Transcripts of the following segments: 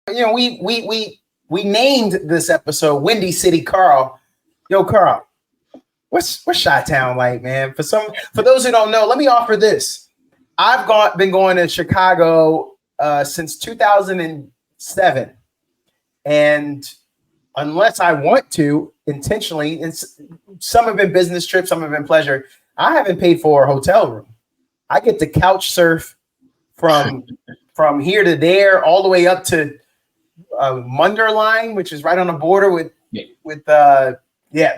You know, we named this episode Windy City Karl. Yo, Karl, what's Chi-Town like, man? For those who don't know, let me offer this. I've been going to Chicago since 2007, and unless I want to intentionally, and some have been business trips, some have been pleasure, I haven't paid for a hotel room. I get to couch surf from here to there, all the way up to Munderline, which is right on the border with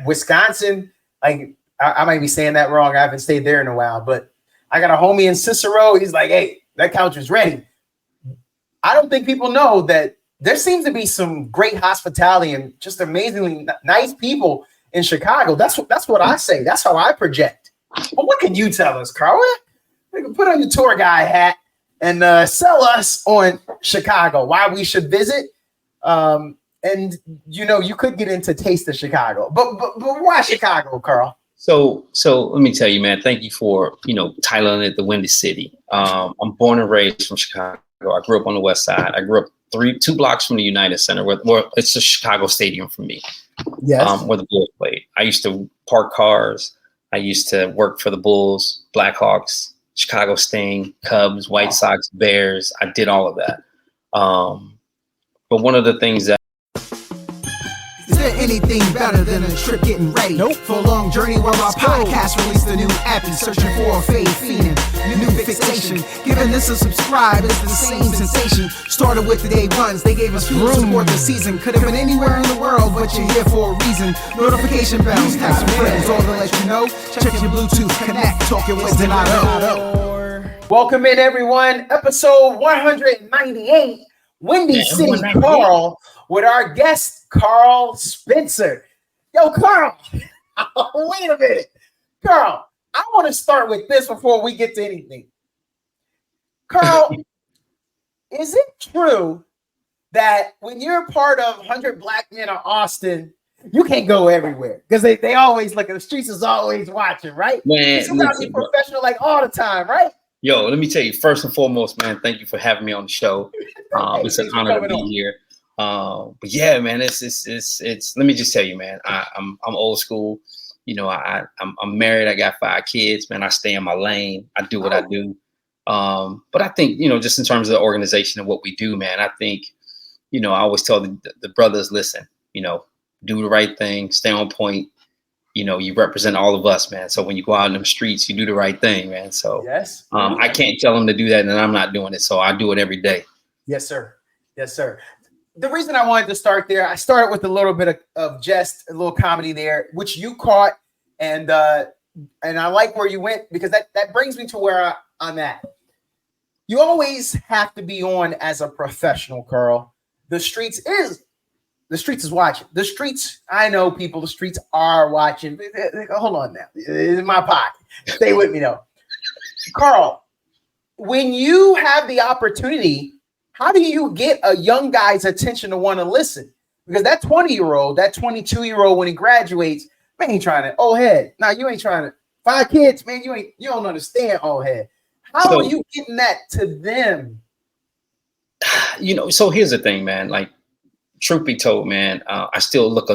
Wisconsin. Like I might be saying that wrong. I haven't stayed there in a while, but I got a homie in Cicero. He's like, hey, that couch is ready. I don't think people know that there seems to be some great hospitality and just amazingly nice people in Chicago. That's what I say. That's how I project. But what can you tell us, Karl? We can put on your tour guy hat and sell us on Chicago, why we should visit. And you could get into Taste of Chicago, but why Chicago, Karl? So let me tell you, man, thank you for, titling it the Windy City. I'm born and raised from Chicago. I grew up on the West Side. I grew up 2 blocks from the United Center, where it's the Chicago Stadium for me. Yes. Where the Bulls played. I used to park cars. I used to work for the Bulls, Blackhawks, Chicago Sting, Cubs, White Sox, Bears. I did all of that. But one of the things that anything better than a trip getting ready? Nope. For a long journey where our podcast released a new epi, searching for a fade fiend, new fixation. Giving this a subscribe is the same sensation. Started with the day ones, they gave us fuel to support the season. Could have been anywhere in the world, but you're here for a reason. Notification bells, text friends, all to let you know. Check your Bluetooth, connect, talking with Donato. Welcome in, everyone. Episode 198, Windy City Karl, with our guest, Karl Spencer. Yo, Karl, wait a minute. Karl, I want to start with this before we get to anything. Karl, is it true that when you're part of 100 Black Men of Austin, you can't go everywhere? Because they always look at the streets is always watching, right? Man, you gotta be professional like all the time, right? Yo, let me tell you, first and foremost, man, thank you for having me on the show. It's an honor to be here. But yeah, man, it's let me just tell you, man, I'm old school. I'm married. I got 5 kids, man. I stay in my lane. I do what I do. But I think, just in terms of the organization and what we do, man, I think, I always tell the brothers, listen, do the right thing, stay on point. You represent all of us, man. So when you go out in the streets, you do the right thing, man. So yes, I can't tell them to do that and I'm not doing it. So I do it every day. Yes, sir. Yes, sir. The reason I wanted to start there, I started with a little bit of jest, a little comedy there, which you caught, and I like where you went because that brings me to where I'm at. You always have to be on as a professional, Karl. The streets is watching. The streets, I know people, the streets are watching. Hold on now. It's in my pocket. Stay with me though. Karl, when you have the opportunity, how do you get a young guy's attention to want to listen? Because that 20-year-old, that 22-year-old, when he graduates, man, he trying to old head. Now you ain't trying to 5 kids, man. You don't understand old head. How are you getting that to them? So here's the thing, man. Like, truth be told, man, I still look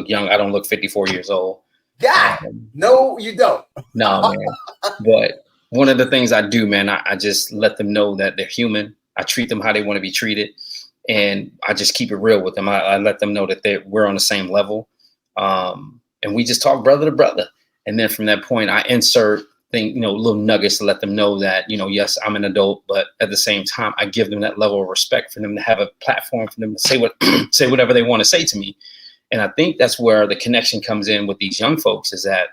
young. I don't look 54 years old. God, no, you don't. No, man. But one of the things I do, man, I just let them know that they're human. I treat them how they want to be treated, and I just keep it real with them. I let them know that we're on the same level, and we just talk brother to brother. And then from that point, I insert little nuggets to let them know that yes, I'm an adult, but at the same time, I give them that level of respect for them to have a platform for them to say whatever they want to say to me. And I think that's where the connection comes in with these young folks. Is that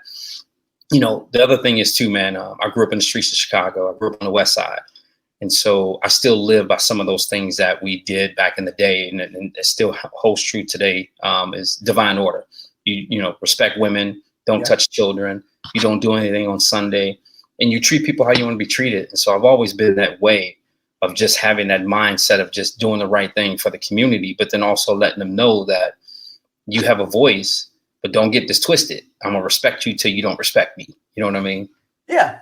the other thing is too, man. I grew up in the streets of Chicago. I grew up on the West Side. And so I still live by some of those things that we did back in the day, and it still holds true today, is divine order. You respect women, don't touch children, you don't do anything on Sunday, and you treat people how you want to be treated. And so I've always been that way of just having that mindset of just doing the right thing for the community, but then also letting them know that you have a voice, but don't get this twisted. I'm gonna respect you till you don't respect me. You know what I mean? Yeah.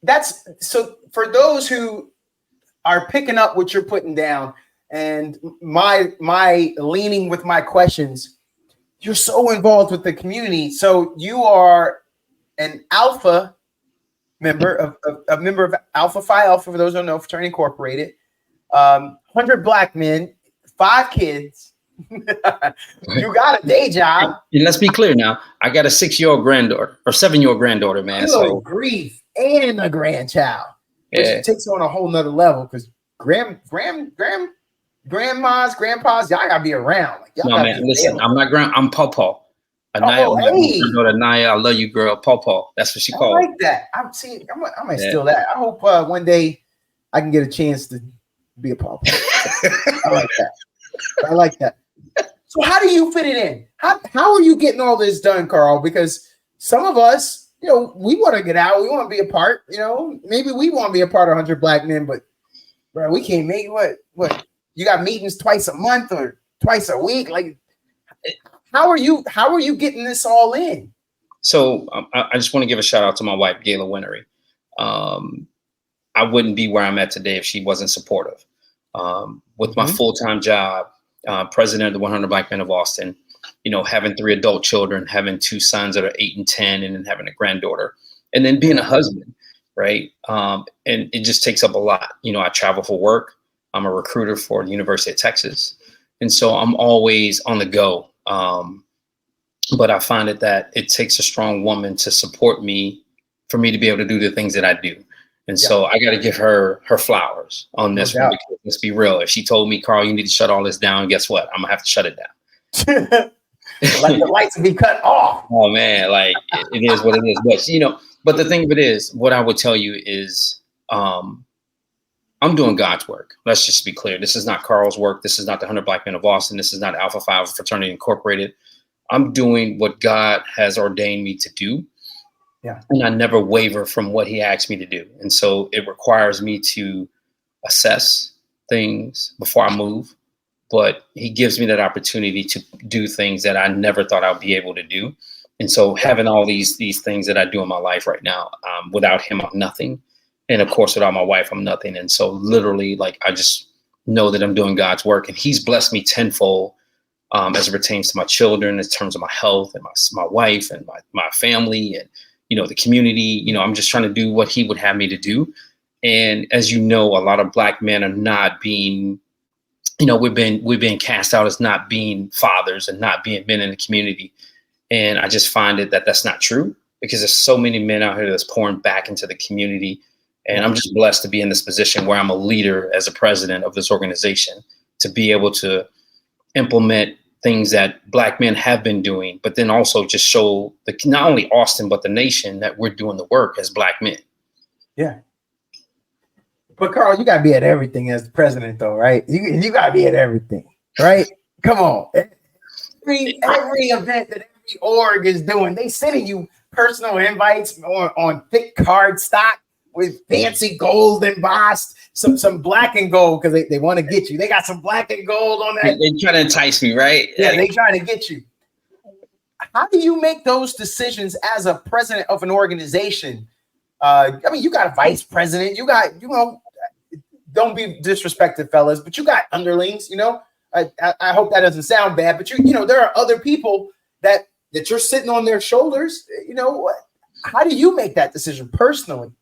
That's so for those who are picking up what you're putting down. And my leaning with my questions, you're so involved with the community. So you are an alpha member a member of Alpha Phi Alpha, for those who don't know, Fraternity Incorporated. 100 black men, 5 kids. You got a day job. And let's be clear now. I got a 6-year-old granddaughter or 7-year-old granddaughter, man. Good so grief, and a grandchild, which takes on a whole nother level because grandmas, grandpas, y'all gotta be around. Like, no, man, listen, I'm not I'm Pawpaw. Anaya, Anaya, I love you, girl. Pawpaw. That's what she called. I like that. I might steal that. I hope one day I can get a chance to be a Pawpaw. I like that. So how do you fit it in? How are you getting all this done, Karl? Because some of us, we want to get out. We want to be a part. Maybe we want to be a part of 100 Black Men, but bro, we can't make what? You got meetings twice a month or twice a week? Like, how are you getting this all in? So I just want to give a shout out to my wife, Gayla Winnery. I wouldn't be where I'm at today if she wasn't supportive. With my full-time job, president of the 100 Black Men of Austin, having 3 adult children, having 2 sons that are 8 and 10, and then having a granddaughter, and then being a husband, right? And it just takes up a lot. I travel for work. I'm a recruiter for the University of Texas. And so I'm always on the go. But I find that it takes a strong woman to support me for me to be able to do the things that I do. And so I got to give her flowers on this one, because let's be real. If she told me, Karl, you need to shut all this down, guess what? I'm gonna have to shut it down. Like the lights will be cut off. Oh man, like it is what it is. But the thing of it is, what I would tell you is, I'm doing God's work. Let's just be clear. This is not Karl's work. This is not the 100 Black Men of Austin. This is not Alpha Phi Alpha Fraternity Incorporated. I'm doing what God has ordained me to do. Yeah. And I never waver from what he asked me to do. And so it requires me to assess things before I move. But he gives me that opportunity to do things that I never thought I'd be able to do. And so having all these things that I do in my life right now, without him, I'm nothing. And of course, without my wife, I'm nothing. And so literally, I just know that I'm doing God's work, and he's blessed me tenfold as it pertains to my children, in terms of my health and my wife and my family and, the community. I'm just trying to do what he would have me to do. And as a lot of Black men are not being, we've been cast out as not being fathers and not being men in the community. And I just find that's not true, because there's so many men out here that's pouring back into the community. And I'm just blessed to be in this position where I'm a leader as a president of this organization, to be able to implement things that Black men have been doing, but then also just show not only Austin, but the nation, that we're doing the work as Black men. Yeah. But Karl, you got to be at everything as the president, though, right? You got to be at everything, right? Come on. Every event that every org is doing, they sending you personal invites on thick card stock with fancy gold embossed, some black and gold, because they want to get you. They got some black and gold on that. They try to entice me, right? Yeah, they trying to get you. How do you make those decisions as a president of an organization? You got a vice president. You got, don't be disrespected, fellas, but you got underlings. I hope that doesn't sound bad, but there are other people that you're sitting on their shoulders. How do you make that decision personally?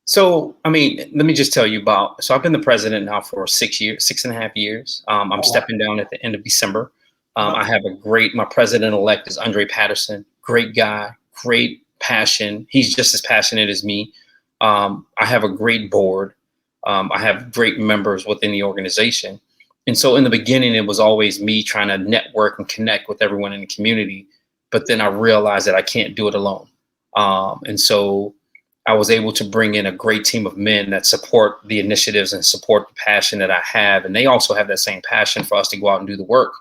So, let me just tell you so I've been the president now for 6.5 years. I'm stepping down at the end of December. I have my president-elect is Andre Patterson, great guy, great passion. He's just as passionate as me. I have a great board. I have great members within the organization. And so in the beginning, it was always me trying to network and connect with everyone in the community. But then I realized that I can't do it alone. And so I was able to bring in a great team of men that support the initiatives and support the passion that I have. And they also have that same passion for us to go out and do the work.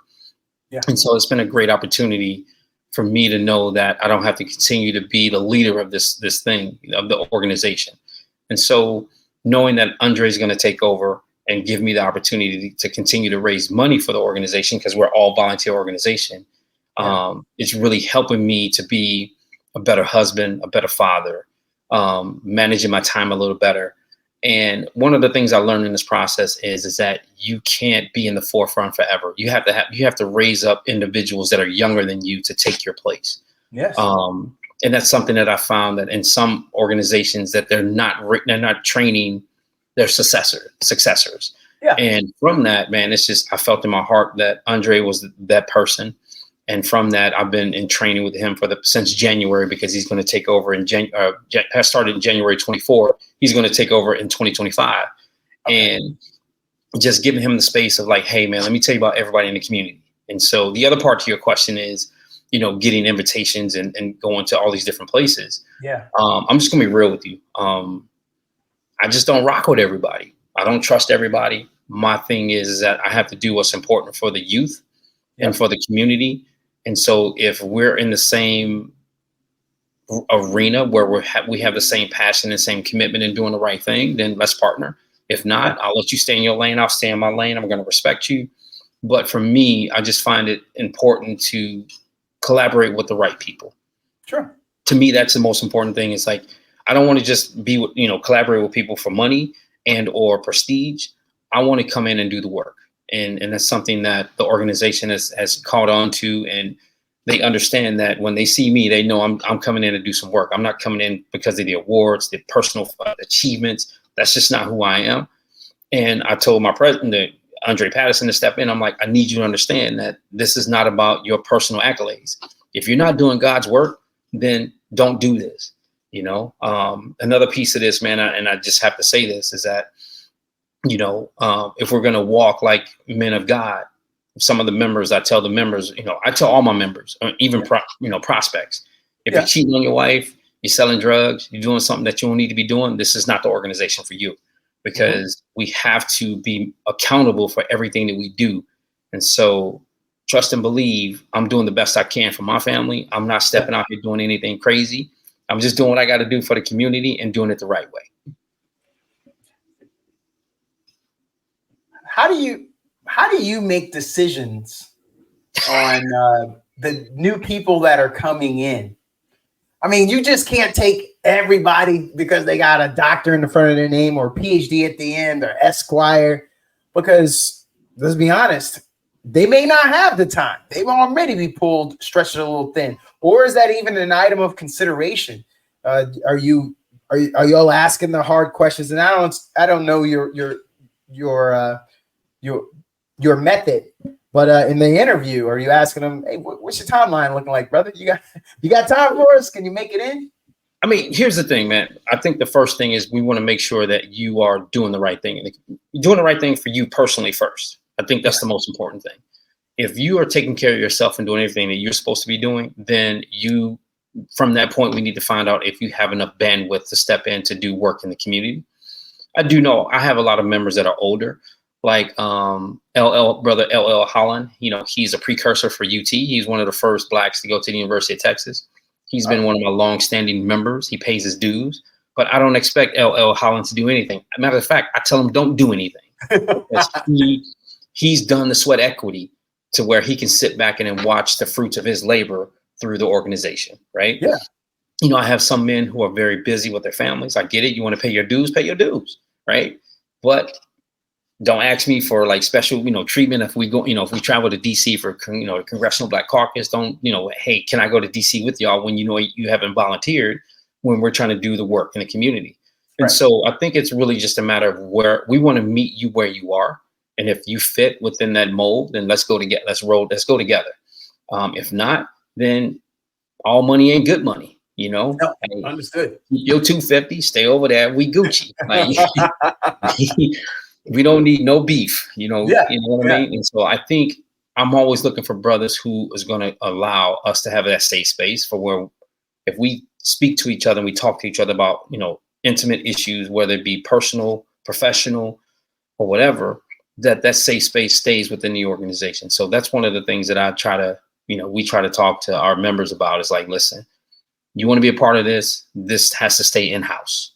Yeah. And so it's been a great opportunity for me to know that I don't have to continue to be the leader of this thing, of the organization. And so knowing that Andre is going to take over and give me the opportunity to continue to raise money for the organization, because we're all volunteer organization, it's really helping me to be a better husband, a better father, managing my time a little better. And one of the things I learned in this process is that you can't be in the forefront forever. You have to raise up individuals that are younger than you to take your place. Yes. And that's something that I found that in some organizations that they're not training their successors. Yeah. And from that, man, it's just, I felt in my heart that Andre was that person. And from that, I've been in training with him since January, because he's going to take over has started in January 24. He's going to take over in 2025. Okay. And just giving him the space of like, hey, man, let me tell you about everybody in the community. And so the other part to your question is, getting invitations and going to all these different places. Yeah. I'm just going to be real with you. I just don't rock with everybody. I don't trust everybody. My thing is that I have to do what's important for the youth and for the community. And so if we're in the same arena where we have the same passion and same commitment in doing the right thing, then let's partner. If not, I'll let you stay in your lane. I'll stay in my lane. I'm going to respect you. But for me, I just find it important to collaborate with the right people. Sure. To me, that's the most important thing. It's like, I don't want to just be, collaborate with people for money and or prestige. I want to come in and do the work. And that's something that the organization has caught on to, and they understand that when they see me, they know I'm coming in to do some work. I'm not coming in because of the awards, the personal achievements. That's just not who I am. And I told my president, Andre Patterson, to step in. I'm like, I need you to understand that this is not about your personal accolades. If you're not doing God's work, then don't do this. Another piece of this, man, and I just have to say this, is that if we're going to walk like men of God, some of the members, I tell all my members, even prospects, if you're cheating on your wife, you're selling drugs, you're doing something that you don't need to be doing, this is not the organization for you, because we have to be accountable for everything that we do. And so trust and believe I'm doing the best I can for my family. I'm not stepping out here doing anything crazy. I'm just doing what I got to do for the community and doing it the right way. How do you make decisions on the new people that are coming in? I mean, you just can't take everybody because they got a doctor in the front of their name or PhD at the end or Esquire, because let's be honest, they may not have the time. They've already be stretched a little thin. Or is that even an item of consideration? Are y'all asking the hard questions? And I don't know your method, but in the interview, are you asking them, hey, what's your timeline looking like, brother? You got time for us? Can you make it in? I mean, here's the thing, man. I think the first thing is we want to make sure that you are doing the right thing, and doing the right thing for you personally first. I think that's the most important thing. If you are taking care of yourself and doing everything that you're supposed to be doing, then from that point, we need to find out if you have enough bandwidth to step in to do work in the community. I do know I have a lot of members that are older, like brother LL Holland. He's a precursor for UT. He's one of the first Blacks to go to the University of Texas. He's been one of my long-standing members. He pays his dues, but I don't expect LL Holland to do anything. Matter of fact, I tell him don't do anything. He's done the sweat equity to where he can sit back and watch the fruits of his labor through the organization, right? Yeah. I have some men who are very busy with their families. I get it. You want to pay your dues, right? But don't ask me for like special, treatment. If we go, if we travel to DC for, the Congressional Black Caucus, don't, hey, can I go to DC with y'all when you haven't volunteered when we're trying to do the work in the community? Right. And so I think it's really just a matter of where we want to meet you where you are. And if you fit within that mold, then let's go together. Let's go together. If not, then all money ain't good money. No, understood. You're 250, stay over there. We Gucci. Like, we don't need no beef, you know what I mean? And so I think I'm always looking for brothers who is going to allow us to have that safe space for where if we speak to each other and we talk to each other about, intimate issues, whether it be personal, professional, or whatever, that safe space stays within the organization. So that's one of the things that I try to, we try to talk to our members about is like, listen, you want to be a part of this has to stay in-house.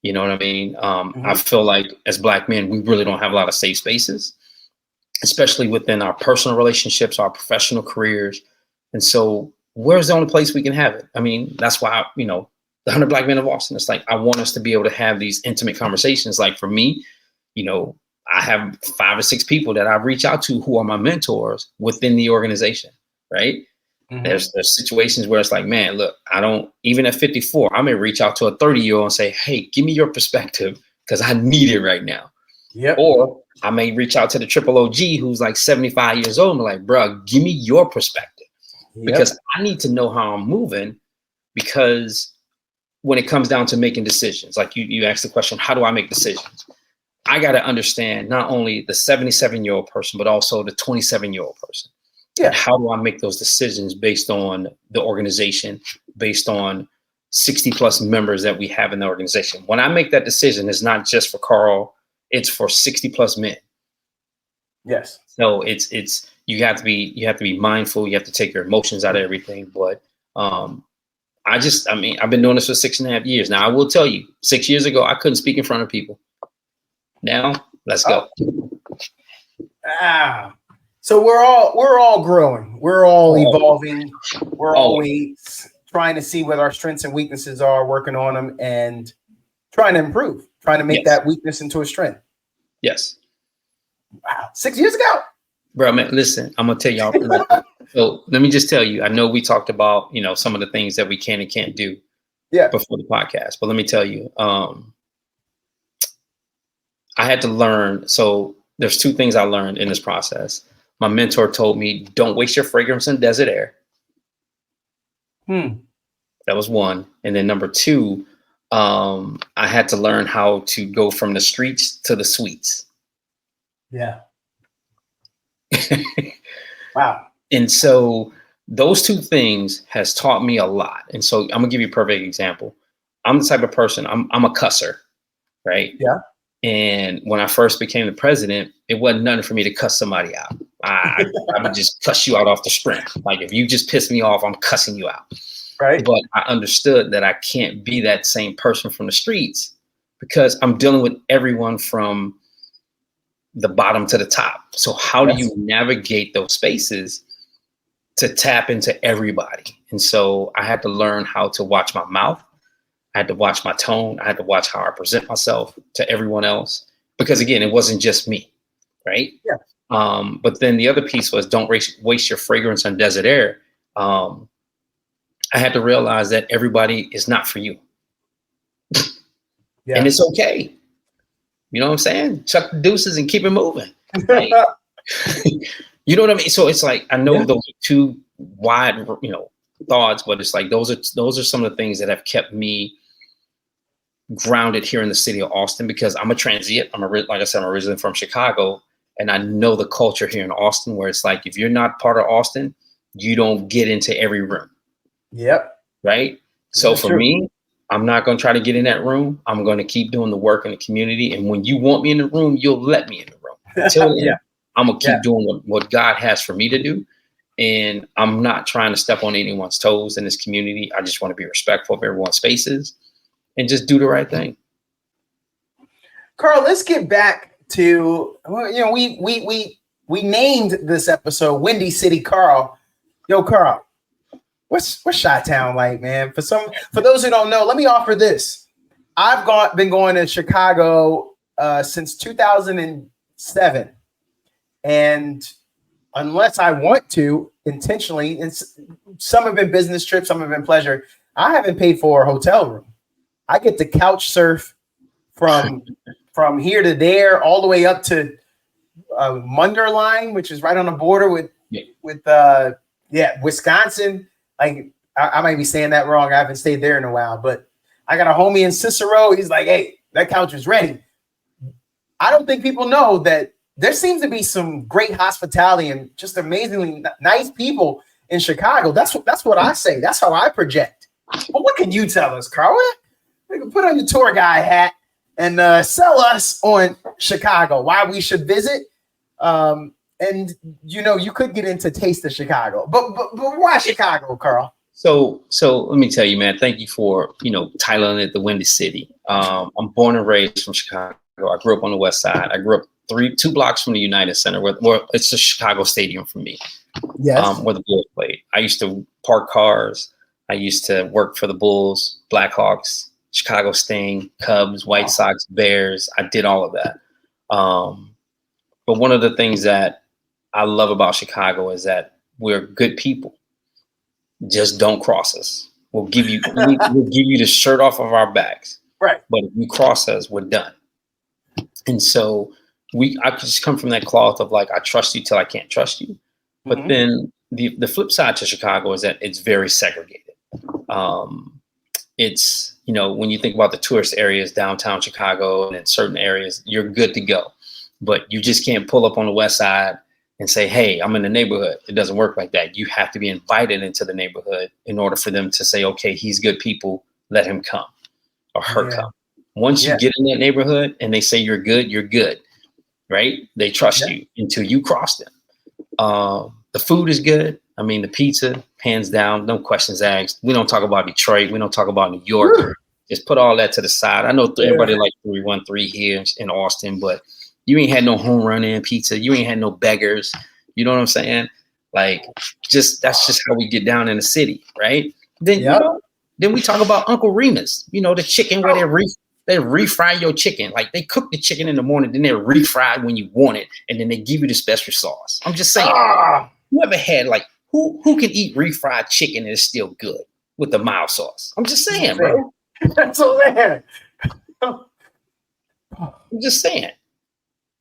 You know what I mean? I feel like as Black men, we really don't have a lot of safe spaces, especially within our personal relationships, our professional careers. And so where's the only place we can have it? I mean, that's why, the 100 Black Men of Austin. It's like, I want us to be able to have these intimate conversations. Like for me, I have 5 or 6 people that I reach out to who are my mentors within the organization, right? Mm-hmm. There's situations where it's like, man, look, even at 54, I may reach out to a 30-year-old and say, hey, give me your perspective because I need it right now. Yep. Or I may reach out to the triple OG who's like 75 years old and be like, bro, give me your perspective because I need to know how I'm moving, because when it comes down to making decisions, like you asked the question, how do I make decisions? I got to understand not only the 77-year-old person, but also the 27-year-old person. Yeah. And how do I make those decisions based on the organization, based on 60 plus members that we have in the organization? When I make that decision, it's not just for Karl, it's for 60 plus men. Yes. So you have to be mindful. You have to take your emotions out of everything. But I've been doing this for 6.5 years. Now I will tell you, 6 years ago, I couldn't speak in front of people. Now let's go. So we're all growing. We're all evolving. We're always trying to see what our strengths and weaknesses are, working on them and trying to improve, trying to make that weakness into a strength. Yes. Wow. 6 years ago? Bro, man, listen, I'm going to tell y'all. So let me just tell you, I know we talked about, some of the things that we can and can't do before the podcast, but let me tell you, I had to learn. So there's 2 things I learned in this process. My mentor told me, don't waste your fragrance in desert air. That was 1. And then number 2, I had to learn how to go from the streets to the suites. Yeah. Wow. And so those 2 things has taught me a lot. And so I'm gonna give you a perfect example. I'm the type of person, I'm a cusser, right? Yeah. And when I first became the president, it wasn't nothing for me to cuss somebody out. I would just cuss you out off the sprint. Like if you just piss me off, I'm cussing you out. Right. But I understood that I can't be that same person from the streets because I'm dealing with everyone from the bottom to the top. So how do you navigate those spaces to tap into everybody? And so I had to learn how to watch my mouth. I had to watch my tone. I had to watch how I present myself to everyone else, because again, it wasn't just me, right? Yeah. But then the other piece was don't waste your fragrance on desert air. I had to realize that everybody is not for you. And it's okay. You know what I'm saying? Chuck the deuces and keep it moving. Right? You know what I mean? So it's like, I know those are 2 wide, thoughts, but it's like, those are some of the things that have kept me grounded here in the city of Austin, because I'm a transient. Like I said, I'm originally from Chicago, and I know the culture here in Austin where it's like, if you're not part of Austin, you don't get into every room. Yep. Right. So for me, I'm not going to try to get in that room. I'm going to keep doing the work in the community. And when you want me in the room, you'll let me in the room. Until then, I'm going to keep doing what God has for me to do. And I'm not trying to step on anyone's toes in this community. I just want to be respectful of everyone's spaces and just do the right thing. Karl, let's get back to, we named this episode Windy City Karl. Yo, Karl, what's Chi-Town like, man? For those who don't know, let me offer this. I've been going to Chicago since 2007. And unless I want to intentionally, and some have been business trips, some have been pleasure, I haven't paid for a hotel room. I get to couch surf from here to there, all the way up to Munderline, which is right on the border with Wisconsin. Like I might be saying that wrong. I haven't stayed there in a while, but I got a homie in Cicero. He's like, hey, that couch is ready. I don't think people know that there seems to be some great hospitality and just amazingly nice people in Chicago. That's what I say. That's how I project. But what can you tell us, Karl? We can put on your tour guy hat and sell us on Chicago, why we should visit. And you could get into Taste of Chicago, but why Chicago, Karl? So let me tell you, man, thank you for, titling it the Windy City. I'm born and raised from Chicago. I grew up on the West Side. I grew up 2 blocks from the United Center, where it's the Chicago Stadium for me. Yes. Where the Bulls played. I used to park cars I used to work for the Bulls, Blackhawks, Chicago Sting, Cubs, White Sox, Bears. I did all of that. But one of the things that I love about Chicago is that we're good people. Just don't cross us. We'll give you the shirt off of our backs. Right. But if you cross us, we're done. And so I just come from that cloth of like, I trust you till I can't trust you. But then the flip side to Chicago is that it's very segregated. It's, when you think about the tourist areas, downtown Chicago and in certain areas, you're good to go. But you just can't pull up on the west side and say, hey, I'm in the neighborhood. It doesn't work like that. You have to be invited into the neighborhood in order for them to say, okay, he's good people, let him come or her come. Once you get in that neighborhood and they say you're good, right? They trust you until you cross them. The food is good. I mean, the pizza, hands down, no questions asked. We don't talk about Detroit. We don't talk about New York. Just put all that to the side. I know everybody likes 313 here in Austin, but you ain't had no home run in pizza. You ain't had no beggars. You know what I'm saying? Like, that's just how we get down in the city, right? Then then we talk about Uncle Remus. The chicken where they refry your chicken. Like, they cook the chicken in the morning, then they refry it when you want it, and then they give you the special sauce. I'm just saying. You ever had who can eat refried chicken and it's still good with the mild sauce? I'm just saying, bro. That's all there. I'm just saying.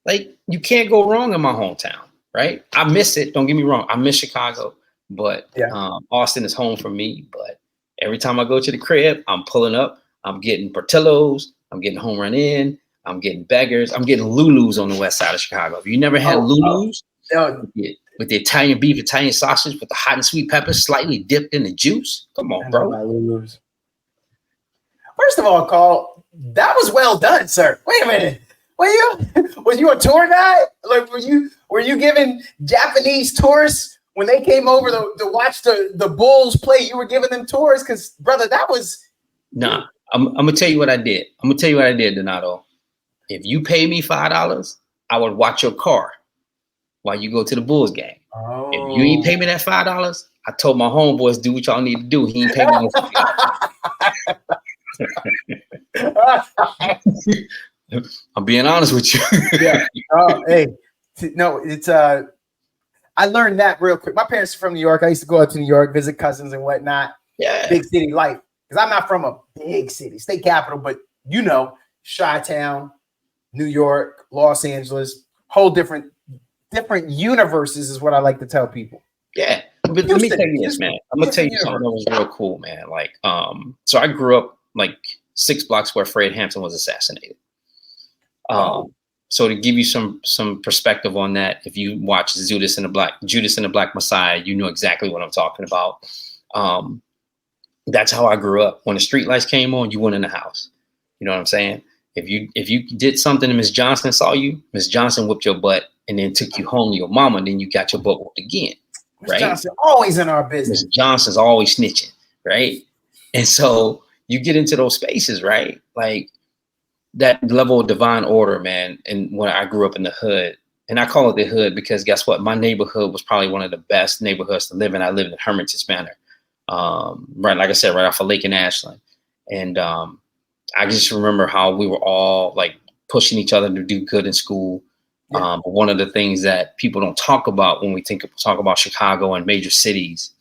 Like, you can't go wrong in my hometown, right? I miss it. Don't get me wrong. I miss Chicago, but Austin is home for me. But every time I go to the crib, I'm pulling up. I'm getting Portillo's. I'm getting home run in. I'm getting beggars. I'm getting Lulu's on the west side of Chicago. If you never had Lulu's with the Italian beef, Italian sausage with the hot and sweet peppers slightly dipped in the juice, come on, bro. Lulu's. First of all, Carl, that was well done, sir. Wait a minute. Was you a tour guide? Like, were you giving Japanese tourists when they came over to watch the Bulls play? You were giving them tours, because brother, that was. Nah, I'm gonna tell you what I did. Donato. If you pay me $5, I would watch your car while you go to the Bulls game. Oh. If you ain't pay me that $5, I told my homeboys do what y'all need to do. He ain't pay me no $5. I'm being honest with you. Hey, no, it's I learned that real quick. My parents are from New York. I used to go out to New York, visit cousins and whatnot. Yeah, big city life. Because I'm not from a big city, state capital, but Chi-Town, New York, Los Angeles, whole different universes is what I like to tell people. Yeah, but let me tell you this, man. I'm gonna tell you something that was real cool, man. Like, so I grew up like 6 blocks where Fred Hampton was assassinated. So to give you some perspective on that, if you watch Judas and the Black Messiah, you know exactly what I'm talking about. That's how I grew up. When the street lights came on, you went in the house. You know what I'm saying? If you did something and Miss Johnson saw you, Miss Johnson whipped your butt and then took you home to your mama, then you got your butt whooped again. Miss right? Johnson always in our business. Miss Johnson's always snitching, right? And so you get into those spaces, right? Like that level of divine order, man. And when I grew up in the hood, and I call it the hood because guess what? My neighborhood was probably one of the best neighborhoods to live in. I lived in Hermitage Manor. Right, like I said, right off of Lake and Ashland. And I just remember how we were all like pushing each other to do good in school. Yeah. But one of the things that people don't talk about when we talk about Chicago and major cities,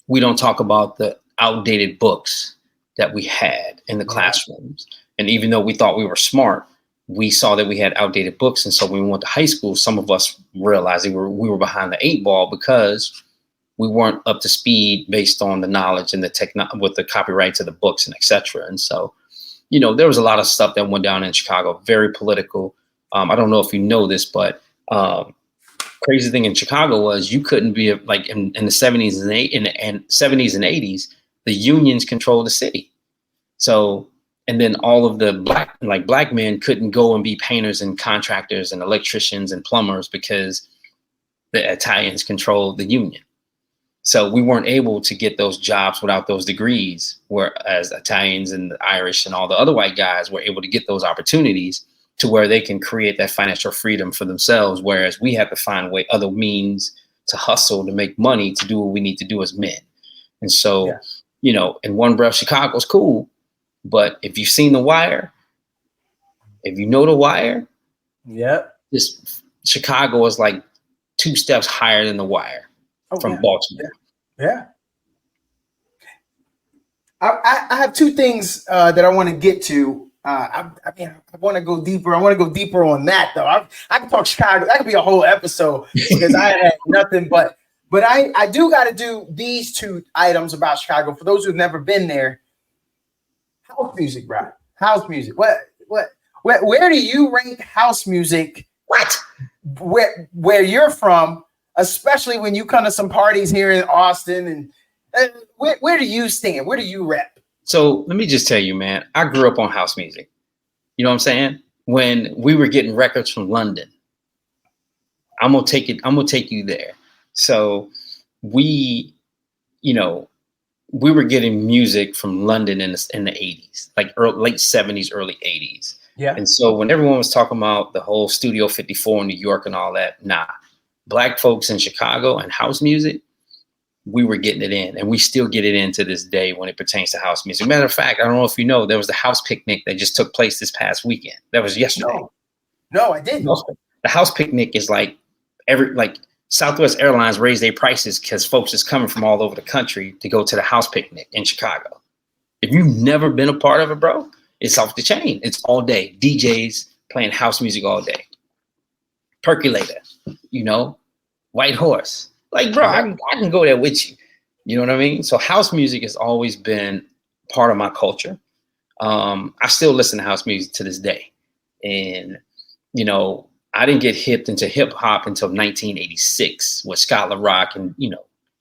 we don't talk about the outdated books that we had in the classrooms. And even though we thought we were smart, we saw that we had outdated books. And so when we went to high school, some of us realized we were behind the 8 ball because we weren't up to speed based on the knowledge and with the copyrights of the books and et cetera. And so, there was a lot of stuff that went down in Chicago, very political. I don't know if you know this, but crazy thing in Chicago was you couldn't be like in the 70s and 80s, the unions controlled the city. So, and then all of the black men couldn't go and be painters and contractors and electricians and plumbers because the Italians controlled the union. So we weren't able to get those jobs without those degrees, whereas Italians and the Irish and all the other white guys were able to get those opportunities to where they can create that financial freedom for themselves, whereas we have to find other means to hustle, to make money, to do what we need to do as men. And so, in one breath, Chicago's cool. But if you've seen The Wire, if you know The Wire, this Chicago is like 2 steps higher than The Wire from Baltimore. Yeah. I have 2 things that I want to get to. I want to go deeper. I want to go deeper on that, though. I can talk Chicago. That could be a whole episode because I had nothing but I do got to do these 2 items about Chicago. For those who've never been there, house music, bro. House music. Where do you rank house music? What? Where you're from, especially when you come to some parties here in Austin, and where do you stand? Where do you rep? So let me just tell you, man, I grew up on house music. You know what I'm saying? When we were getting records from London, I'm gonna take you there. So we were getting music from London in the 80s, like late 70s, early 80s. Yeah. And so when everyone was talking about the whole Studio 54 in New York and all that, Black folks in Chicago and house music, we were getting it in, and we still get it in to this day when it pertains to house music. Matter of fact, I don't know if you know, there was the house picnic that just took place this past weekend. That was yesterday. No, I didn't. The house picnic is like Southwest Airlines raised their prices because folks is coming from all over the country to go to the house picnic in Chicago. If you've never been a part of it, bro, it's off the chain. It's all day. DJs playing house music all day. Percolator, White Horse. Like, bro, I can go there with you. You know what I mean? So house music has always been part of my culture. I still listen to house music to this day. And, I didn't get hipped into hip hop until 1986 with Scott LaRock and,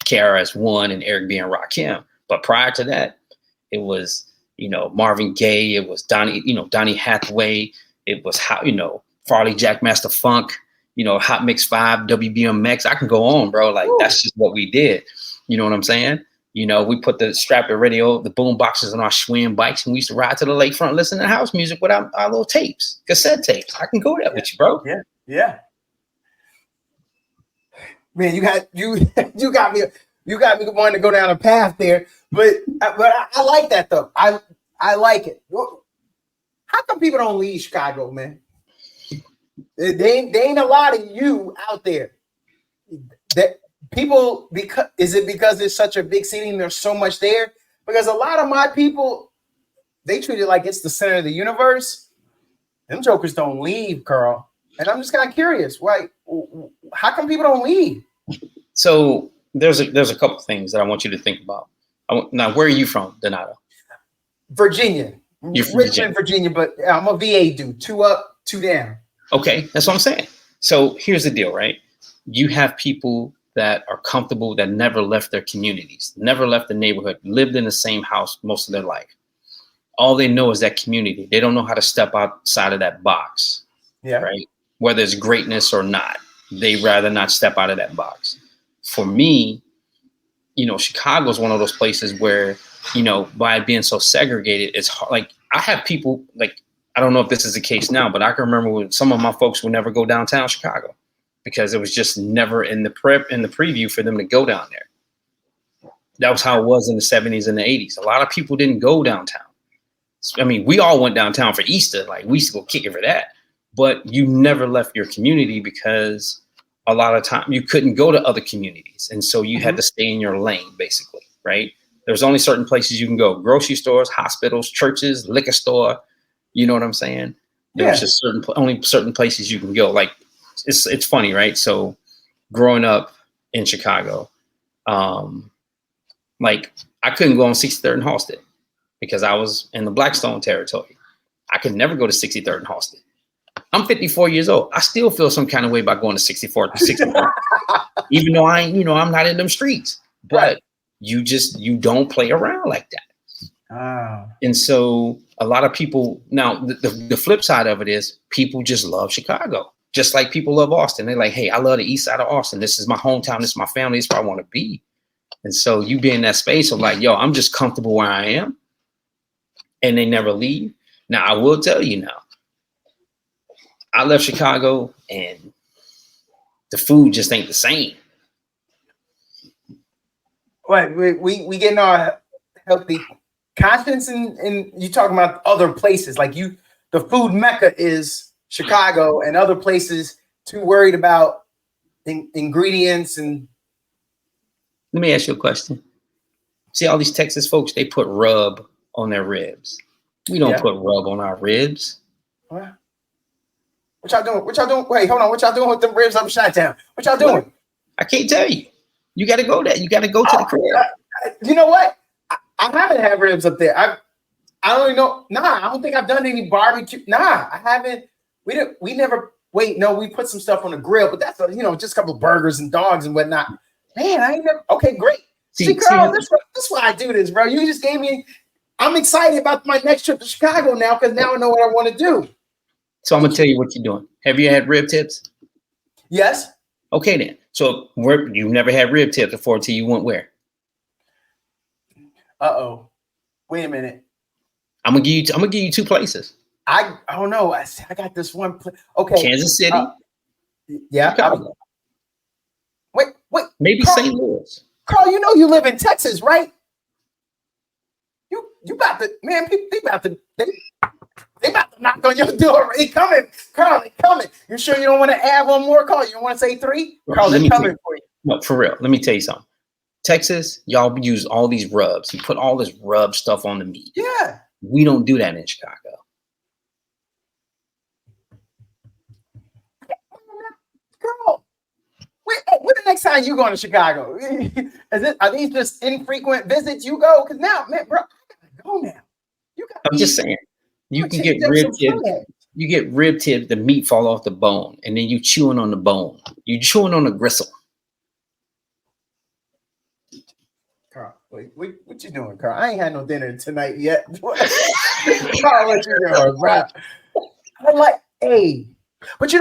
KRS-One and Eric B. and Rakim. But prior to that, it was, Marvin Gaye, it was Donny Hathaway, it was Farley Jackmaster Funk, Hot Mix 5, WBMX. I can go on, bro. Like, that's just what we did. You know what I'm saying? We put the strap radio, the boom boxes on our Schwinn bikes, and we used to ride to the lakefront, listen to house music with our little tapes, cassette tapes. I can go there with you, bro. Yeah. Man, you got me wanting to go down a path there, but I like that though. I like it. How come people don't leave Chicago, man? They ain't a lot of you out there. That people, is it because it's such a big city and there's so much there? Because a lot of my people, they treat it like it's the center of the universe. Them jokers don't leave, Karl. And I'm just kind of curious, why? How come people don't leave? So there's a couple things that I want you to think about. Now, where are you from, Donato? Virginia. You're from Richmond, Virginia, but I'm a VA dude. 2 up, 2 down. Okay, that's what I'm saying. So here's the deal, right? You have people that are comfortable, that never left their communities, never left the neighborhood, lived in the same house most of their life. All they know is that community. They don't know how to step outside of that box. Yeah. Right. Whether it's greatness or not, they rather not step out of that box. For me, Chicago is one of those places where, by it being so segregated, it's hard. Like, I have people, like, I don't know if this is the case now, but I can remember when some of my folks would never go downtown Chicago because it was just never in the preview for them to go down there. That was how it was in the 70s and the 80s. A lot of people didn't go downtown. I mean, we all went downtown for Easter. Like, we used to go kick it for that. But you never left your community because a lot of time you couldn't go to other communities. And so you had to stay in your lane, basically, right? There's only certain places you can go: grocery stores, hospitals, churches, liquor store. You know what I'm saying? There's just only certain places you can go. Like, it's funny, right? So growing up in Chicago, like, I couldn't go on 63rd and Halsted because I was in the Blackstone territory. I could never go to 63rd and Halsted. I'm 54 years old. I still feel some kind of way about going to 64th and 64th, even though I'm not in them streets. But you don't play around like that. And so a lot of people now, the flip side of it is people just love Chicago, just like people love Austin. They're like, hey, I love the east side of Austin. This is my hometown. This is my family. This is where I want to be. And so you be in that space of like, yo, I'm just comfortable where I am. And they never leave. Now, I will tell you now, I left Chicago and the food just ain't the same. What we getting our healthy conscience, and you talking about other places like the food mecca is Chicago, and other places too worried about ingredients. And let me ask you a question. See all these Texas folks, they put rub on their ribs. We don't put rub on our ribs. What y'all doing? What y'all doing? Wait, hold on. What y'all doing with them ribs up Chi-Town? What y'all doing? I can't tell you. You got to go there. You got to go to the crib. You know what? I haven't had ribs up there. I don't even know. Nah, I don't think I've done any barbecue. Nah, I haven't. We never. Wait, no, we put some stuff on the grill, but that's just a couple of burgers and dogs and whatnot. Man, I ain't never. Okay, great. See, Carl, that's why I do this, bro. You just gave me. I'm excited about my next trip to Chicago now because now I know what I want to do. So I'm gonna tell you what you're doing. Have you had rib tips? Yes. Okay then. So you never had rib tips before until you went where? Wait a minute. I'm gonna give you two places. I don't know. I got this one place. Okay. Kansas City. Yeah. Wait. Maybe Carl, St. Louis. Carl, you know you live in Texas, right? You about to, man, they about to knock on your door. They coming. Carl, they coming. You sure you don't want to add one more, Carl? You don't want to say 3? Carl, they're coming for you. No, for real. Let me tell you something. Texas, y'all use all these rubs. You put all this rub stuff on the meat. Yeah. We don't do that in Chicago. Girl, when the next time you going to Chicago? Are these just infrequent visits you go? Because now, man, bro, I gotta go now. I'm just saying, you can get rib tips. You get rib tips, the meat fall off the bone, and then you chewing on the bone. You chewing on the gristle. Carl, wait, what you doing, Carl? I ain't had no dinner tonight yet. Carl, what you doing, bro? I'm like, hey. But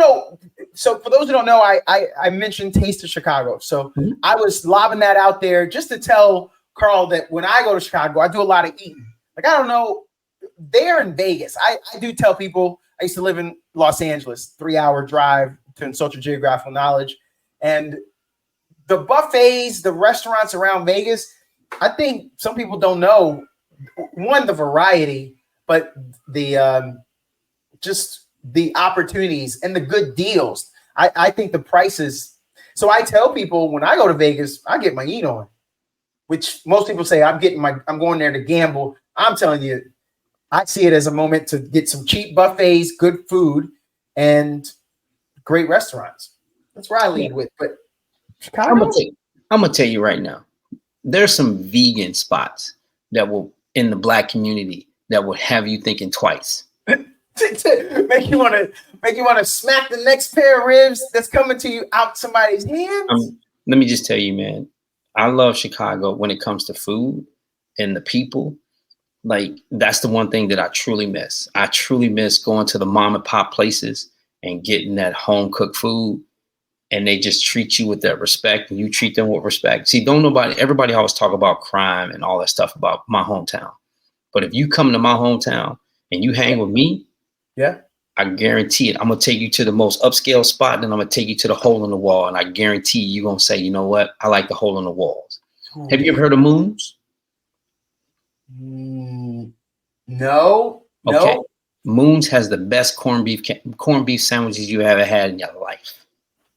so for those who don't know, I mentioned Taste of Chicago. So I was lobbing that out there just to tell Carl that when I go to Chicago, I do a lot of eating. Like, I don't know, they're in Vegas. I do tell people, I used to live in Los Angeles, 3-hour drive to insult your geographical knowledge. And the buffets, the restaurants around Vegas, I think some people don't know, one, the variety, but the just the opportunities and the good deals. I think the prices. So I tell people when I go to Vegas, I get my eat on, which most people say I'm going there to gamble. I'm telling you, I see it as a moment to get some cheap buffets, good food, and great restaurants. That's where I lead with. But Chicago, I'm gonna tell you right now, there's some vegan spots that will in the Black community that will have you thinking twice. make you want to smack the next pair of ribs that's coming to you out somebody's hands. Let me just tell you, man, I love Chicago when it comes to food and the people. Like, that's the one thing that I truly miss. I truly miss going to the mom and pop places and getting that home cooked food, and they just treat you with that respect and you treat them with respect. See, everybody always talk about crime and all that stuff about my hometown. But if you come to my hometown and you hang with me, yeah, I guarantee it. I'm going to take you to the most upscale spot, and I'm going to take you to the hole in the wall. And I guarantee you're going to say, you know what? I like the hole in the walls. Oh, have you ever heard of Moon's? No. Okay. No. Moon's has the best corned beef sandwiches you ever had in your life.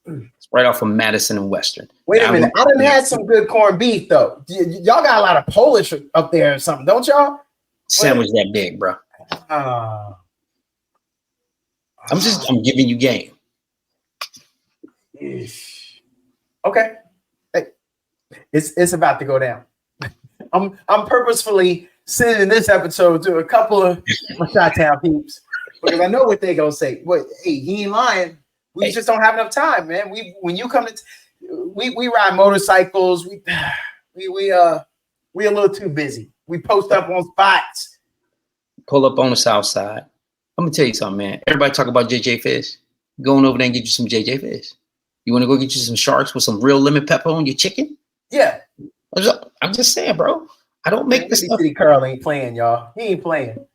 It's right off of Madison and Western. Wait a minute. I done had some good corned beef, though. Y'all got a lot of Polish up there or something, don't y'all? Sandwich that big, bro. I'm giving you game. Okay. Hey, it's about to go down. I'm purposefully sending this episode to a couple of my Chi-Town peeps because I know what they gonna say. Wait, hey, he ain't lying. We just don't have enough time, man. When you come to we ride motorcycles, we a little too busy. We post up on spots. Pull up on the south side. I'm gonna tell you something, man. Everybody talk about JJ Fish. Going over there and get you some JJ Fish. You want to go get you some sharks with some real lemon pepper on your chicken? Yeah. I'm just saying, bro. I don't make this stuff. City Carl ain't playing, y'all. He ain't playing.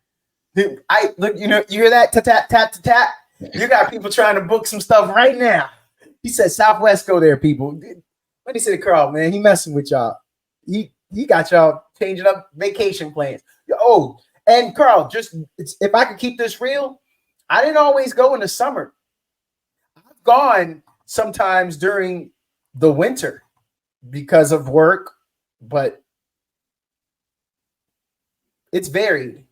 Dude, look. You hear that? Tap tap tap tap tap. You got people trying to book some stuff right now. He said Southwest go there, people. What he said, Carl, man? He messing with y'all. he got y'all changing up vacation plans. Oh, and Karl, if I could keep this real, I didn't always go in the summer. I've gone sometimes during the winter because of work, but it's varied.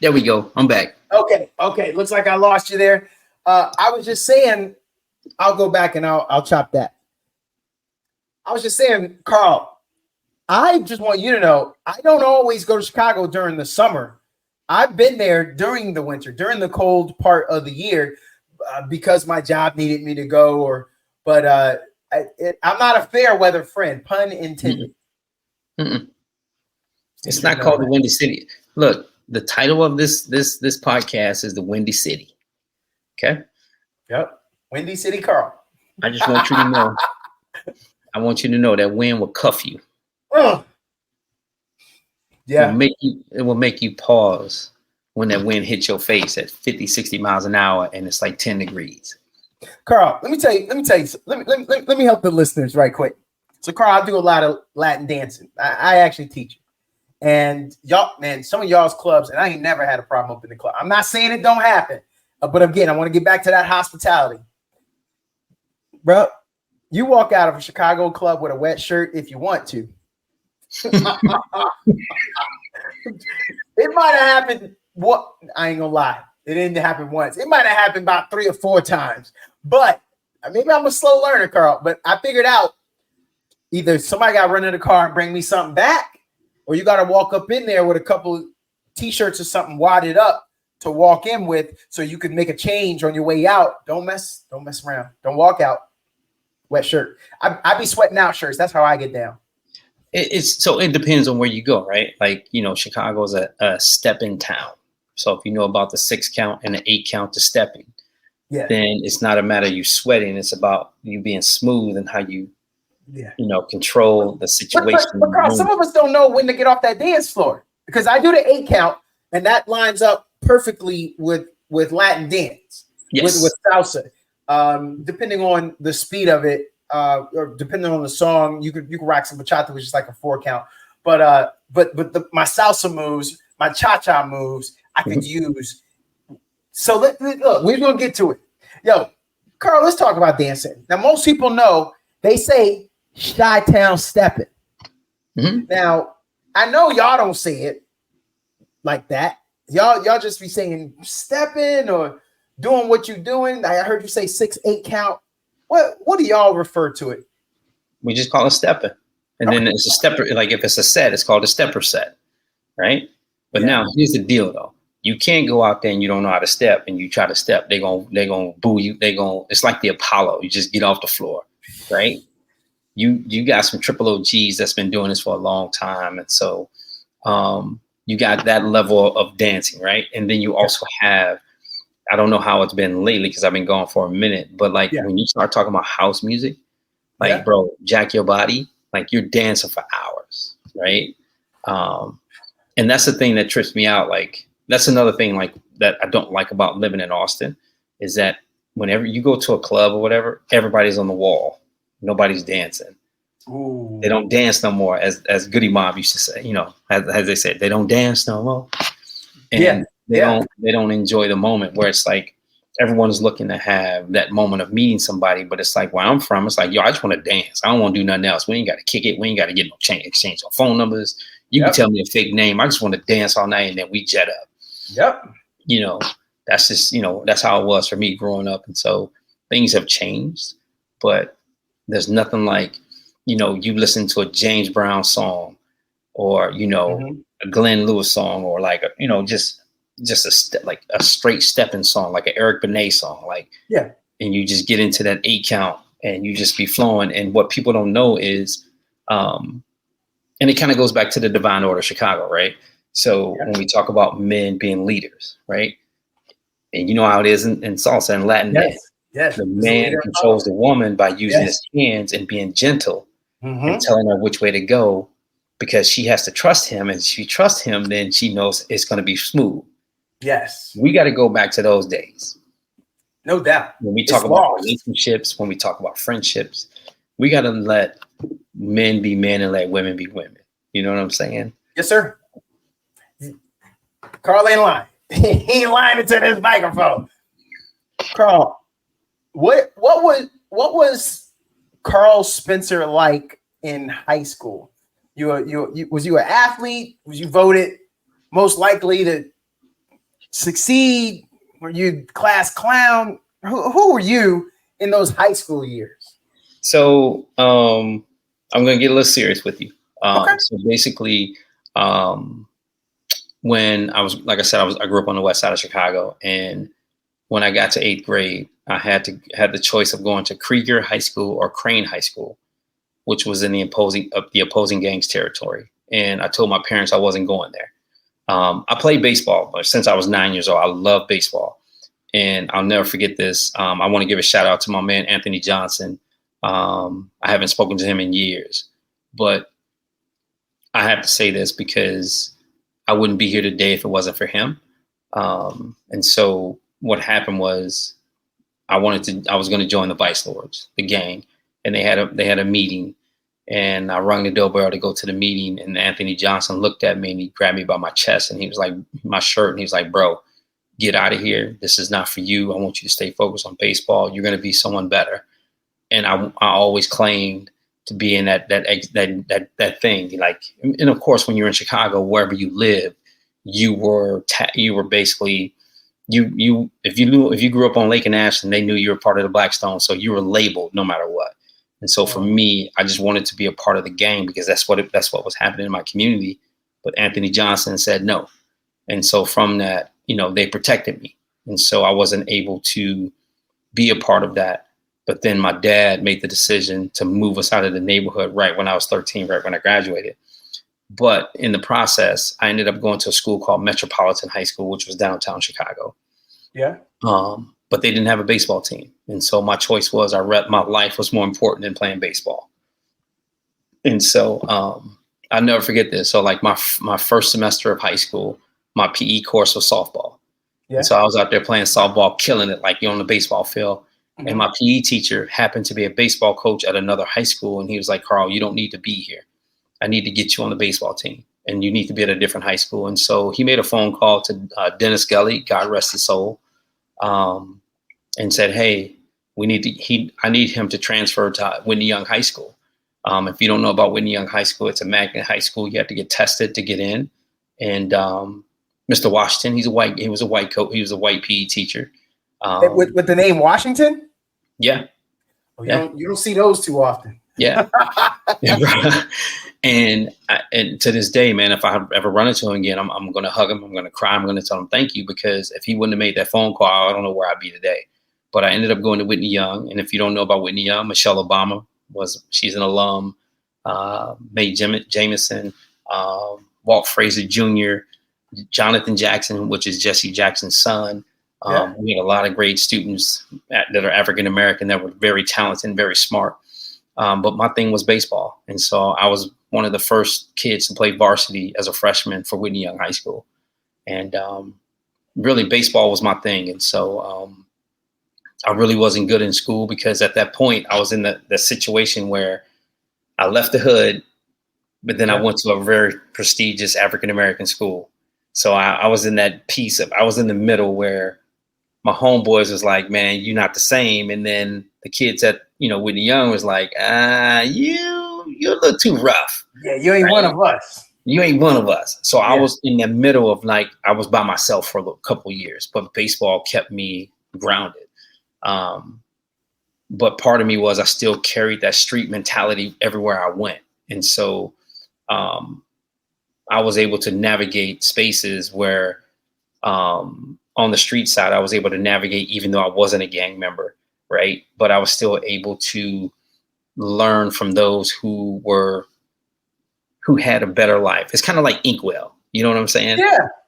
There we go. I'm back. Okay. Looks like I lost you there. I was just saying, I'll go back and I'll chop that. I was just saying, Karl, I just want you to know, I don't always go to Chicago during the summer. I've been there during the winter, during the cold part of the year, because my job needed me to go. I'm not a fair weather friend, pun intended. Mm-mm. It's not called the Windy City. Look, the title of this podcast is the Windy City. Okay. Yep. Windy City, Karl. I just want you to know. I want you to know that wind will cuff you. Yeah. It will make you pause when that wind hits your face at 50, 60 miles an hour and it's like 10 degrees. Karl, let me tell you, let me help the listeners right quick. So Karl, I do a lot of Latin dancing. I actually teach it. And y'all, man, some of y'all's clubs, and I ain't never had a problem up in the club. I'm not saying it don't happen, but again, I want to get back to that hospitality. Bro, you walk out of a Chicago club with a wet shirt if you want to. It might have happened. I ain't gonna lie. It didn't happen once. It might have happened about 3 or 4 times. But maybe I'm a slow learner, Karl. But I figured out either somebody got to run in the car and bring me something back, or you got to walk up in there with a couple of T-shirts or something wadded up to walk in with, so you could make a change on your way out. Don't mess around. Don't walk out wet shirt. I be sweating out shirts. That's how I get down. It depends on where you go, right? Like, Chicago's a stepping town. So if you know about the 6 count and the 8 count to stepping, then it's not a matter of you sweating. It's about you being smooth and how you, control the situation. But Karl, some of us don't know when to get off that dance floor, because I do the 8 count and that lines up perfectly with Latin dance, with salsa. Depending on the speed of it, or depending on the song, you can rock some bachata, which is like a 4 count. But my salsa moves, my cha-cha moves, I could use. So look, we're gonna get to it. Yo, Karl, let's talk about dancing. Now, most people know, they say Chi-town stepping. Mm-hmm. Now, I know y'all don't say it like that. Y'all just be saying stepping or doing what you're doing. I heard you say 6, 8 count. What do y'all refer to it? We just call it stepping. And then it's a stepper. Like if it's a set, it's called a stepper set, right? But now here's the deal, though. You can't go out there and you don't know how to step, and you try to step. They're gonna boo you. It's like the Apollo. You just get off the floor, right? You got some triple OGs that's been doing this for a long time, and so you got that level of dancing, right? And then you also have, I don't know how it's been lately because I've been gone for a minute, but when you start talking about house music, bro, jack your body, like you're dancing for hours, right? And that's the thing that trips me out. Like, that's another thing that I don't like about living in Austin, is that whenever you go to a club or whatever, everybody's on the wall. Nobody's dancing. Ooh. They don't dance no more, as Goody Mob used to say, as they said, they don't dance no more. And they don't enjoy the moment, where it's like everyone's looking to have that moment of meeting somebody. But it's like, where I'm from, it's like, yo, I just want to dance. I don't want to do nothing else. We ain't got to kick it. We ain't got to get no exchange on phone numbers. You can tell me a fake name. I just want to dance all night, and then we jet up. Yep. That's just, that's how it was for me growing up. And so things have changed, but there's nothing like, you listen to a James Brown song, or, a Glenn Lewis song, or like, just a straight stepping song, like an Eric Benet song, and you just get into that 8 count and you just be flowing. And what people don't know is, and it kind of goes back to the divine order of Chicago, right? So when we talk about men being leaders, right? And you know how it is in salsa and Latin dance. Yes. The man controls the woman by using his hands and being gentle and telling her which way to go, because she has to trust him. And if she trusts him, then she knows it's going to be smooth. Yes. We got to go back to those days. No doubt. When we It's talk about lost. relationships, when we talk about friendships, we got to let men be men and let women be women. You know what I'm saying? Yes, sir. Karl ain't lying. He ain't lying into this microphone. Karl, what was Karl Spencer like in high school? Was you an athlete? Was you voted most likely to succeed? Were you class clown? Who were you in those high school years? So I'm going to get a little serious with you. Okay. So basically, when I was, like I said, I grew up on the west side of Chicago, and when I got to 8th grade, I had the choice of going to Krieger High School or Crane High School, which was in the opposing gang's territory. And I told my parents I wasn't going there. I played baseball, but since I was 9 years old, I love baseball. And I'll never forget this. I want to give a shout out to my man, Anthony Johnson. I haven't spoken to him in years, but I have to say this because I wouldn't be here today if it wasn't for him. And so what happened was I was going to join the Vice Lords, the gang, and they had a meeting, and I rung the doorbell to go to the meeting, and Anthony Johnson looked at me and he grabbed me by my chest and he was like, my shirt, and he was like, bro, get out of here. This is not for you. I want you to stay focused on baseball. You're going to be someone better. And I always claimed to be in that thing. Like, and of course, when you're in Chicago, wherever you live, you were basically if you grew up on Lake and Ashland, they knew you were part of the Blackstone, so you were labeled no matter what. And so for me, I just wanted to be a part of the gang because that's what was happening in my community. But Anthony Johnson said no, and so from that, they protected me, and so I wasn't able to be a part of that. But then my dad made the decision to move us out of the neighborhood right when I was 13, right when I graduated. But in the process, I ended up going to a school called Metropolitan High School, which was downtown Chicago. Yeah. But they didn't have a baseball team. And so my choice was my life was more important than playing baseball. And so I'll never forget this. So like my first semester of high school, my PE course was softball. Yeah. And so I was out there playing softball, killing it like you're on the baseball field. Mm-hmm. And my PE teacher happened to be a baseball coach at another high school. And he was like, Karl, you don't need to be here. I need to get you on the baseball team and you need to be at a different high school. And so he made a phone call to Dennis Gully, God rest his soul, and said, hey, I need him to transfer to Wynton Young High School. If you don't know about Wynton Young High School, it's a magnet high school. You have to get tested to get in. And Mr. Washington, he was a white coach. He was a white PE teacher. With the name Washington? Yeah. Oh, you don't see those too often. Yeah. And to this day, man, if I ever run into him again, I'm going to hug him. I'm going to cry. I'm going to tell him thank you, because if he wouldn't have made that phone call, I don't know where I'd be today. But I ended up going to Wynton Young. And if you don't know about Wynton Young, Michelle Obama she's an alum, Mae Jameson, Walt Frazier Jr., Jonathan Jackson, which is Jesse Jackson's son. We had a lot of great students that are African-American that were very talented and very smart. But my thing was baseball. And so I was one of the first kids to play varsity as a freshman for Wynton Young High School. And really baseball was my thing. And so I really wasn't good in school because at that point I was in the situation where I left the hood, but then I went to a very prestigious African-American school. So I was in that piece I was in the middle where my homeboys was like, man, you're not the same. And then the kids at, Wynton Young was like, you're a little too rough. Yeah, you ain't one of us. You ain't one of us. So I was in the middle of I was by myself for a couple of years, but baseball kept me grounded. But part of me was I still carried that street mentality everywhere I went. And so I was able to navigate spaces where on the street side, I was able to navigate even though I wasn't a gang member, right? But I was still able to learn from those who had a better life. It's kind of like Inkwell. You know what I'm saying?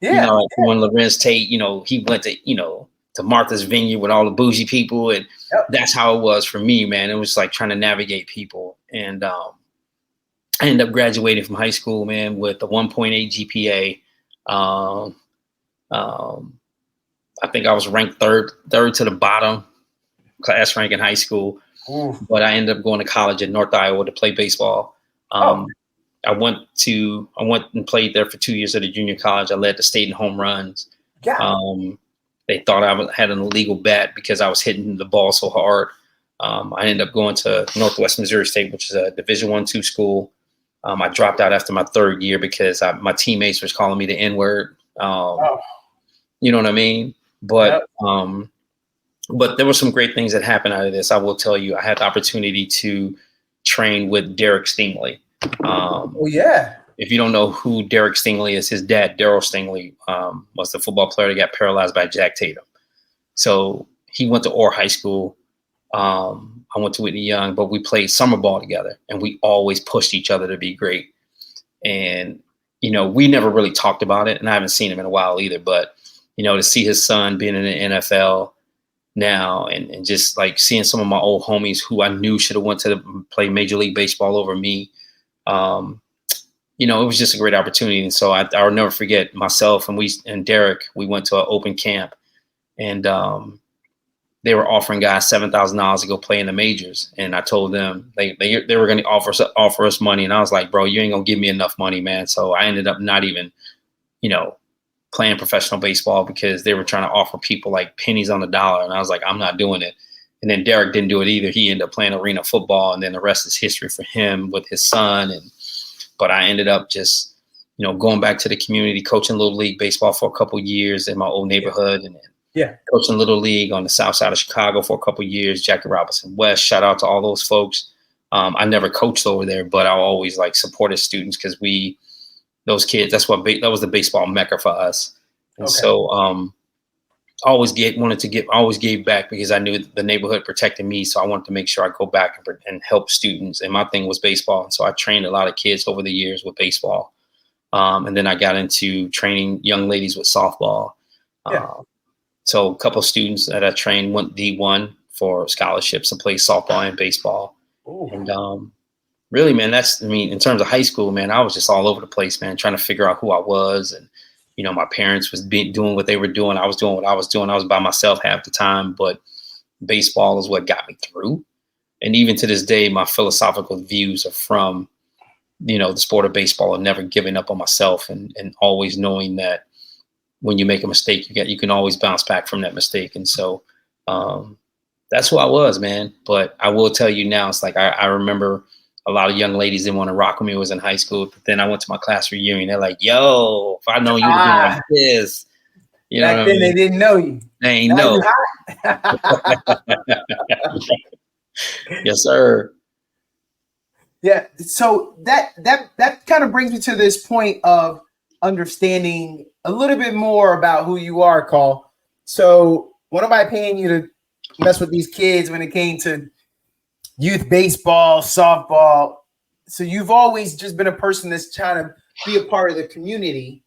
Yeah. When Lorenz Tate, he went to Martha's Vineyard with all the bougie people. And that's how it was for me, man. It was like trying to navigate people. And I ended up graduating from high school, man, with a 1.8 GPA. I think I was ranked third to the bottom class rank in high school. Ooh. But I ended up going to college in North Iowa to play baseball. I went and played there for 2 years at a junior college. I led the state in home runs. Yeah. They thought I had an illegal bat because I was hitting the ball so hard. I ended up going to Northwest Missouri State, which is a Division I/II school. I dropped out after my third year because my teammates was calling me the N-word. You know what I mean? But but there were some great things that happened out of this. I will tell you, I had the opportunity to train with Derek Stingley. If you don't know who Derek Stingley is, his dad, Daryl Stingley, was the football player that got paralyzed by Jack Tatum. So he went to Orr High School. I went to Whitney Young, but we played summer ball together, and we always pushed each other to be great. And, you know, we never really talked about it, and I haven't seen him in a while either. But, you know, to see his son being in the NFL now and just like seeing some of my old homies who I knew should have went to play Major League Baseball over me, you know, it was just a great opportunity. And so I'll never forget myself and Derek, we went to an open camp, and they were offering guys $7,000 to go play in the majors. And I told them they were going to offer us money. And I was like, bro, you ain't going to give me enough money, man. So I ended up not even, you know, playing professional baseball because they were trying to offer people like pennies on the dollar. And I was like, I'm not doing it. And then Derek didn't do it either. He ended up playing arena football, and then the rest is history for him with his son. But I ended up just, you know, going back to the community, coaching Little League baseball for a couple of years in my old neighborhood, and coaching Little League on the south side of Chicago for a couple of years, Jackie Robinson West. Shout out to all those folks. I never coached over there, but I always like supported students because those kids, that was the baseball mecca for us. And so always gave back because I knew the neighborhood protected me. So I wanted to make sure I go back and help students. And my thing was baseball. And so I trained a lot of kids over the years with baseball. And then I got into training young ladies with softball. So a couple of students that I trained went D1 for scholarships to play softball and baseball. Ooh. And really, man, in terms of high school, man, I was just all over the place, man, trying to figure out who I was. And, you know, my parents was doing what they were doing. I was doing what I was doing. I was by myself half the time, but baseball is what got me through. And even to this day, my philosophical views are from, you know, the sport of baseball and never giving up on myself and always knowing that when you make a mistake, you can always bounce back from that mistake. And so that's who I was, man. But I will tell you now, it's like I remember a lot of young ladies didn't want to rock with me. It was in high school. But then I went to my class reunion. They're like, yo, if I know you would be like this. You know back then they didn't know you. They ain't know. Yes, sir. Yeah. So that kind of brings me to this point of understanding a little bit more about who you are, Karl. So what am I paying you to mess with these kids when it came to youth baseball, softball? So you've always just been a person that's trying to be a part of the community.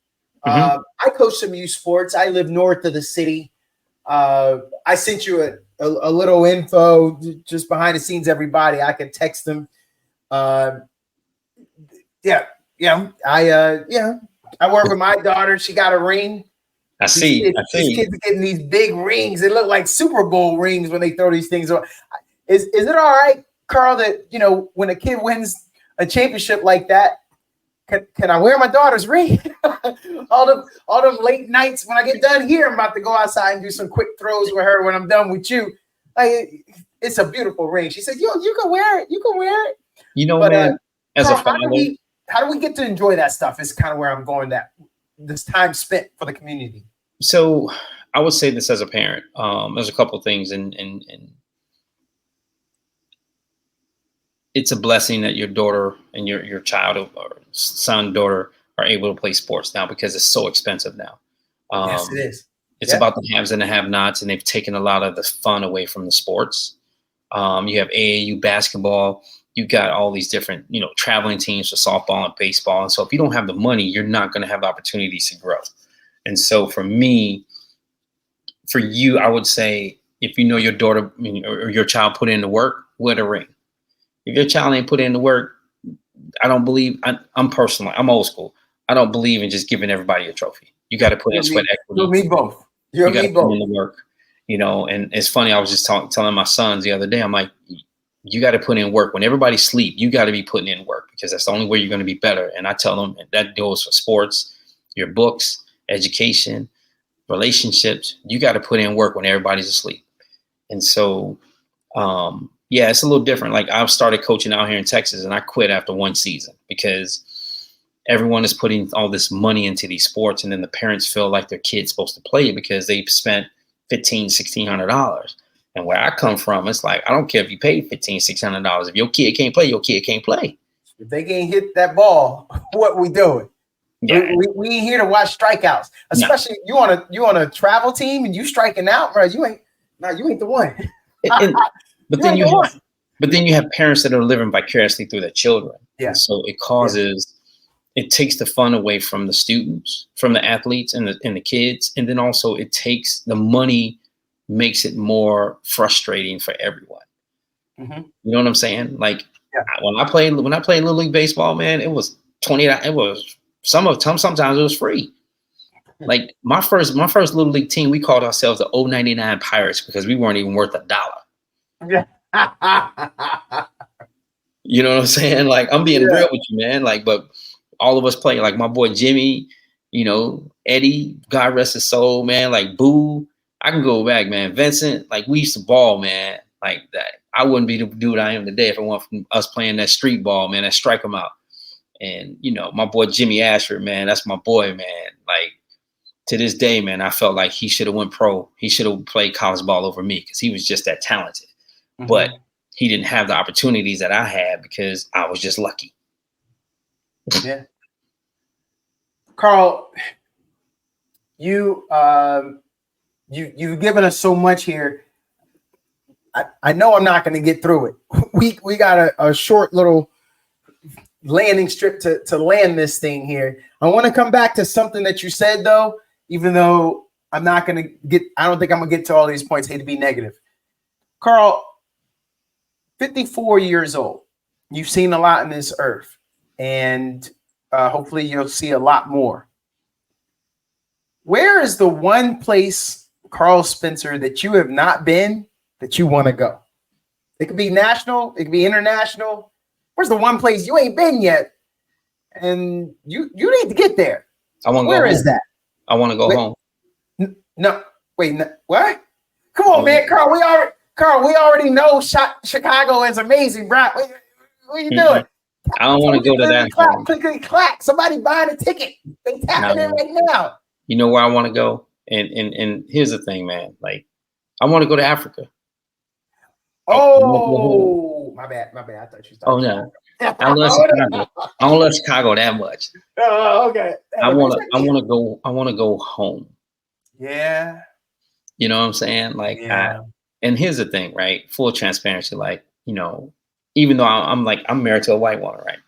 I coach some youth sports. I live north of the city. I sent you a little info just behind the scenes, everybody. I can text them. I work with my daughter. She got a ring. I see. These kids are getting these big rings. They look like Super Bowl rings when they throw these things on. Is it all right, Karl, that, you know, when a kid wins a championship like that, can I wear my daughter's ring? all them late nights when I get done here, I'm about to go outside and do some quick throws with her when I'm done with you. Like, it's a beautiful ring. She said, you can wear it. You can wear it. You know, but, man, as Karl, a family, how do we get to enjoy that stuff is kind of where I'm going, that this time spent for the community. So I would say this as a parent. There's a couple of things, and it's a blessing that your daughter and your child or son, daughter are able to play sports now because it's so expensive now. Yes, it is. It's about the haves and the have-nots, and they've taken a lot of the fun away from the sports. You have AAU basketball. You got all these different, you know, traveling teams for softball and baseball. And so if you don't have the money, you're not going to have opportunities to grow. And so for me, for you, I would say, if you know your daughter or your child put in the work, wear the ring. If your child ain't put in the work, I don't believe, I'm old school. I don't believe in just giving everybody a trophy. You got to put in sweat equity. Me both. You and got me to put both. in the work, and it's funny. I was just telling my sons the other day, I'm like, you got to put in work. When everybody sleep, you got to be putting in work, because that's the only way you're going to be better. And I tell them that goes for sports, your books, education, relationships. You got to put in work when everybody's asleep. And so, yeah, it's a little different. Like, I've started coaching out here in Texas, and I quit after one season because everyone is putting all this money into these sports, and then the parents feel like their kid's supposed to play it because they've spent $1,500-$1,600. And where I come from, it's like, I don't care if you paid $1,500-$600. If your kid can't play, your kid can't play. If they can't hit that ball, what we doing? Yeah. We ain't here to watch strikeouts. Especially you on a travel team and you striking out, bro. You ain't the one. But then you have parents that are living vicariously through their children. Yeah. And so it takes the fun away from the students, from the athletes and the kids. And then also the money makes it more frustrating for everyone. Mm-hmm. You know what I'm saying? Like, when I played Little League Baseball, man, it was $20. It was sometimes it was free. Like, my first Little League team, we called ourselves the 099 Pirates because we weren't even worth $1. Yeah. You know what I'm saying? Like, I'm being real with you, man. Like, but all of us play. Like, my boy Jimmy, Eddie, God rest his soul, man. Like, Boo, I can go back, man. Vincent, like, we used to ball, man. Like that. I wouldn't be the dude I am today if it weren't from us playing that street ball, man. That strike 'em out. And my boy Jimmy Ashford, man, that's my boy, man. Like, to this day, man, I felt like he should have went pro. He should have played college ball over me because he was just that talented. Mm-hmm. But he didn't have the opportunities that I had because I was just lucky. Yeah. Karl, you've given us so much here. I know I'm not going to get through it. We got a short little landing strip to land this thing here. I want to come back to something that you said, though, even though I don't think I'm going to get to all these points. Hate to be negative. Karl, 54 years old. You've seen a lot in this earth, and hopefully you'll see a lot more. Where is the one place, Karl Spencer, that you have not been that you want to go? It could be national. It could be international. Where's the one place you ain't been yet? And you need to get there. I want to go home. Where is that? I want to go home. What? Come on, man. Karl, we already know Chicago is amazing, bro. What are you doing? I don't want to go to that. Clack. Somebody buying a ticket. They tapping in right now. You know where I want to go? And here's the thing, man. Like, I want to go to Africa. Oh, my bad. I thought you started. Oh, no. I don't love Chicago that much. Oh, okay. I want to go home. Yeah. You know what I'm saying? Like, and here's the thing, right? Full transparency. Like, even though I'm married to a white woman, right?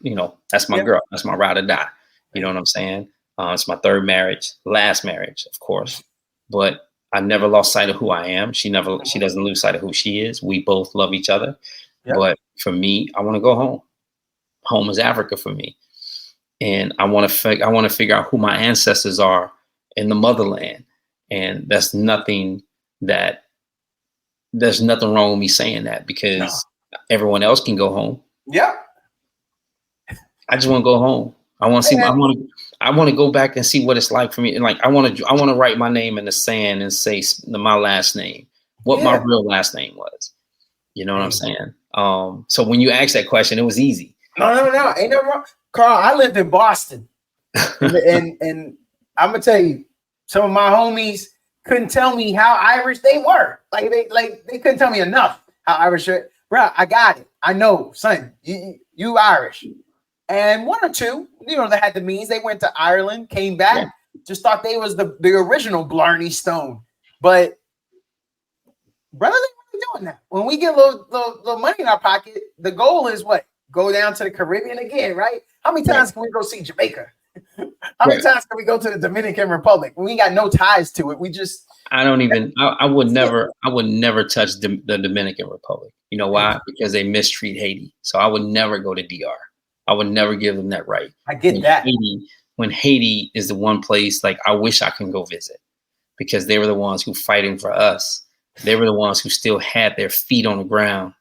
That's my girl. That's my ride or die. You know what I'm saying? It's my third marriage, last marriage, of course, but I never lost sight of who I am. She doesn't lose sight of who she is. We both love each other. Yep. But for me, I want to go home. Home is Africa for me. And I want to figure out who my ancestors are in the motherland. And there's nothing wrong with me saying that because everyone else can go home. Yeah. I just want to go home. I want to see. I want to go back and see what it's like for me. And like, I want to write my name in the sand and say my last name, what my real last name was. You know what I'm saying? So when you asked that question, it was easy. No. Ain't no wrong. Karl, I lived in Boston. and I'm going to tell you, some of my homies couldn't tell me how Irish they were. They couldn't tell me enough how Irish are. Bro, I got it. I know, son, you Irish. And one or two, that had the means. They went to Ireland, came back, just thought they was the original Blarney Stone. But brother, they weren't doing that. When we get a little money in our pocket, the goal is what? Go down to the Caribbean again, right? How many times can we go see Jamaica? How many times can we go to the Dominican Republic? We ain't got no ties to it. We just I would never touch the Dominican Republic. You know why? Because they mistreat Haiti. So I would never go to DR. I would never give them that right. I get that. When Haiti is the one place, like, I wish I can go visit because they were the ones who fighting for us. They were the ones who still had their feet on the ground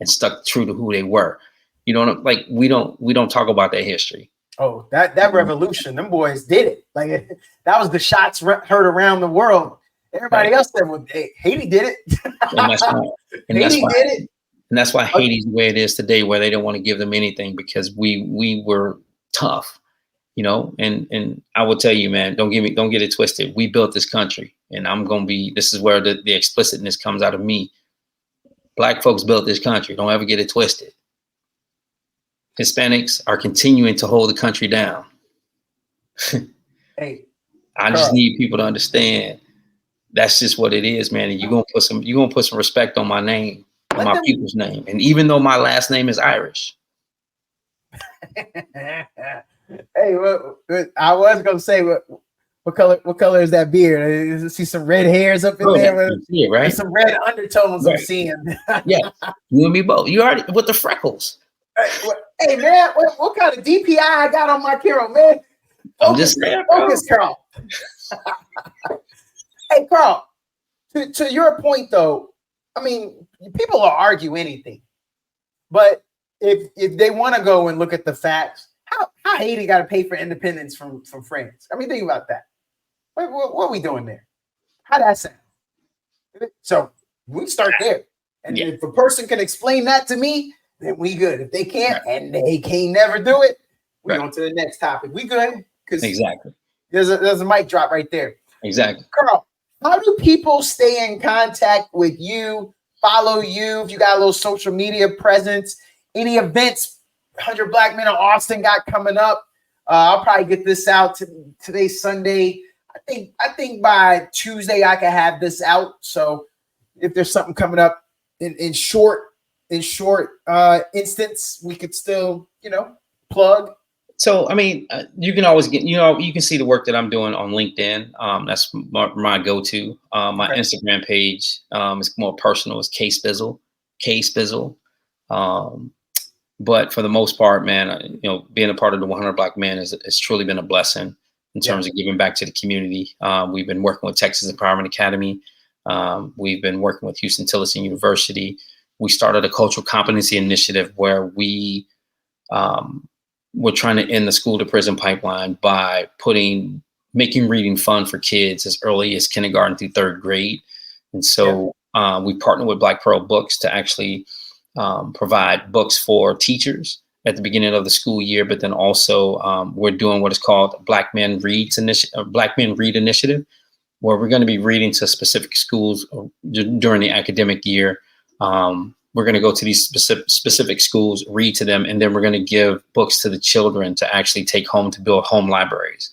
and stuck true to who they were. You know, like we don't talk about that history. Oh, that revolution, them boys did it. Like that was the shots heard around the world. Everybody else said, "Well, Haiti did it." Haiti did it. And that's why Haiti's the way it is today, where they don't want to give them anything because we were tough, you know. And I will tell you, man, don't get it twisted. We built this country, and this is where the explicitness comes out of me. Black folks built this country. Don't ever get it twisted. Hispanics are continuing to hold the country down. Hey, I just need people to understand that's just what it is, man. And you're gonna put some respect on my name. My people's name, and even though my last name is Irish. Hey, I was gonna say what color is that beard? I see some red hairs up in there. Yeah, right. Some red undertones. Right. I'm seeing. Yeah, you and me both. You already with the freckles. Hey man, what kind of DPI I got on my camera, man? I'm just saying, focus, Carl. Hey, Carl. To your point, though. I mean, people will argue anything, but if they want to go and look at the facts, how Haiti got to pay for independence from France? I mean, think about that. What are we doing there? How that sound? So we start there, and if a person can explain that to me, then we good. If they can't, and they can't never do it, we on to the next topic. We good because exactly there's a mic drop right there. Exactly, Carl. How do people stay in contact with you, follow you, if you got a little social media presence, any events 100 Black Men in Austin got coming up? I'll probably get this out today's Sunday. I think by Tuesday I can have this out. So if there's something coming up in short instance, we could still, plug. So, I mean, you can always you can see the work that I'm doing on LinkedIn. That's my go-to. My Instagram page is more personal. It's K-Spizzle. But for the most part, man, being a part of the 100 Black Men has truly been a blessing in terms of giving back to the community. We've been working with Texas Empowerment Academy. We've been working with Houston Tillerson University. We started a cultural competency initiative where we're trying to end the school to prison pipeline by making reading fun for kids as early as kindergarten through third grade. And so we partner with Black Pearl Books to actually provide books for teachers at the beginning of the school year. But then also we're doing what is called Black Men Read Initiative, where we're going to be reading to specific schools during the academic year. We're going to go to these specific schools, read to them, and then we're going to give books to the children to actually take home to build home libraries.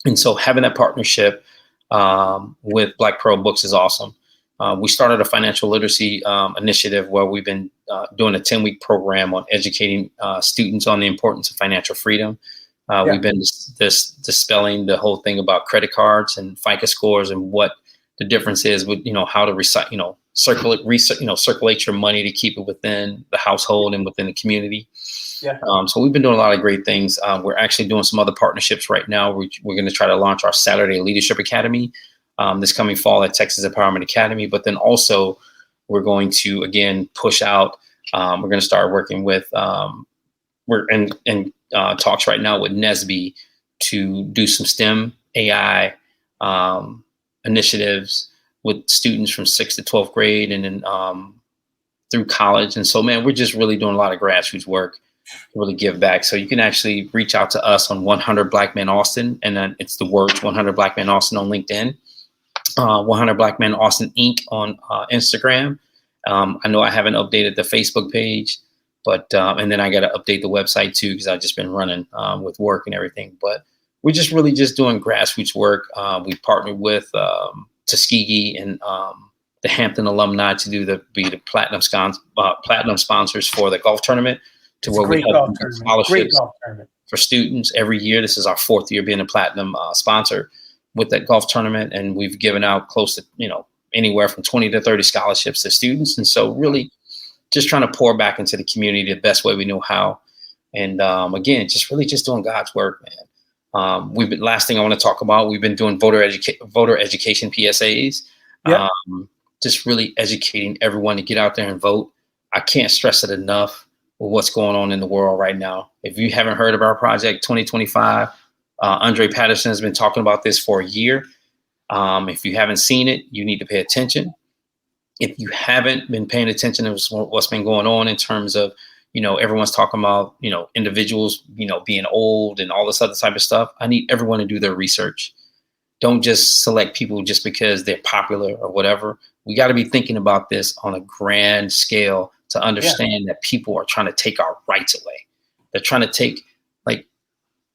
And so having that partnership with Black Pearl Books is awesome. We started a financial literacy initiative where we've been doing a 10-week program on educating students on the importance of financial freedom. We've been dispelling the whole thing about credit cards and FICO scores and what the difference is with, how to circulate your money to keep it within the household and within the community. So we've been doing a lot of great things. We're actually doing some other partnerships right now. We're going to try to launch our Saturday Leadership Academy this coming fall at Texas Empowerment Academy. But then also we're going to, again, push out. We're going to start working with, we're in talks right now with NSBE to do some STEM AI initiatives with students from 6th to 12th grade and then through college. And so, man, we're just really doing a lot of grassroots work to really give back. So you can actually reach out to us on 100 Black Men Austin, and then it's the words 100 Black Men Austin on LinkedIn, 100 Black Men Austin Inc. on Instagram. I know I haven't updated the Facebook page, but and then I got to update the website too, because I've just been running with work and everything. But we're just really just doing grassroots work. We partnered with Tuskegee and the Hampton alumni to be the platinum sponsors for the golf tournament, where we have scholarships for students every year. This is our 4th year being a platinum sponsor with that golf tournament, and we've given out close to anywhere from 20 to 30 scholarships to students. And so really just trying to pour back into the community the best way we know how. And again, just doing God's work, man. Last thing I want to talk about, we've been doing voter education PSAs. Yeah. Just really educating everyone to get out there and vote. I can't stress it enough with what's going on in the world right now. If you haven't heard of our project 2025, Andre Patterson has been talking about this for a year. If you haven't seen it, you need to pay attention. If you haven't been paying attention to what's been going on in terms of, everyone's talking about, individuals, being old and all this other type of stuff. I need everyone to do their research. Don't just select people just because they're popular or whatever. We got to be thinking about this on a grand scale to understand that people are trying to take our rights away. They're trying to take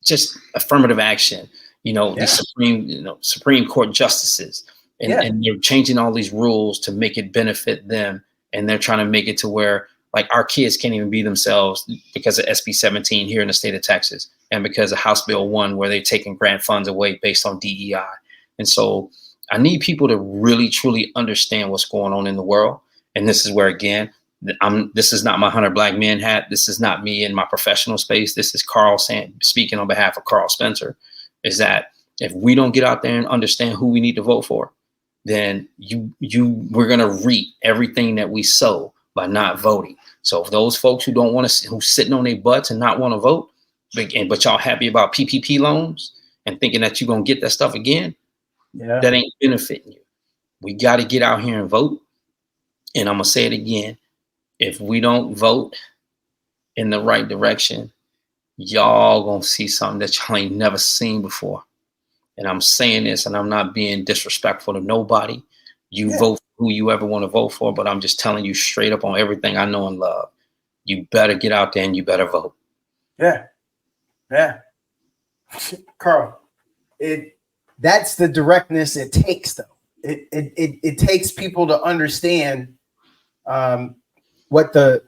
just affirmative action, the Supreme Court justices, and they're changing all these rules to make it benefit them. And they're trying to make it to where our kids can't even be themselves because of SB 17 here in the state of Texas, and because of House Bill 1, where they're taking grant funds away based on DEI. And so I need people to really, truly understand what's going on in the world. And this is where, again, this is not my 100 Black Men hat. This is not me in my professional space. This is Karl speaking on behalf of Karl Spencer, is that if we don't get out there and understand who we need to vote for, then we're going to reap everything that we sow by not voting. So if those folks who don't want to, who's sitting on their butts and not want to vote, but y'all happy about PPP loans and thinking that you're going to get that stuff again, that ain't benefiting you. We got to get out here and vote. And I'm going to say it again. If we don't vote in the right direction, y'all going to see something that y'all ain't never seen before. And I'm saying this, and I'm not being disrespectful to nobody. You vote for who you ever want to vote for, but I'm just telling you straight up on everything I know and love. You better get out there and you better vote. Yeah. Karl, that's the directness it takes, though. It takes people to understand what the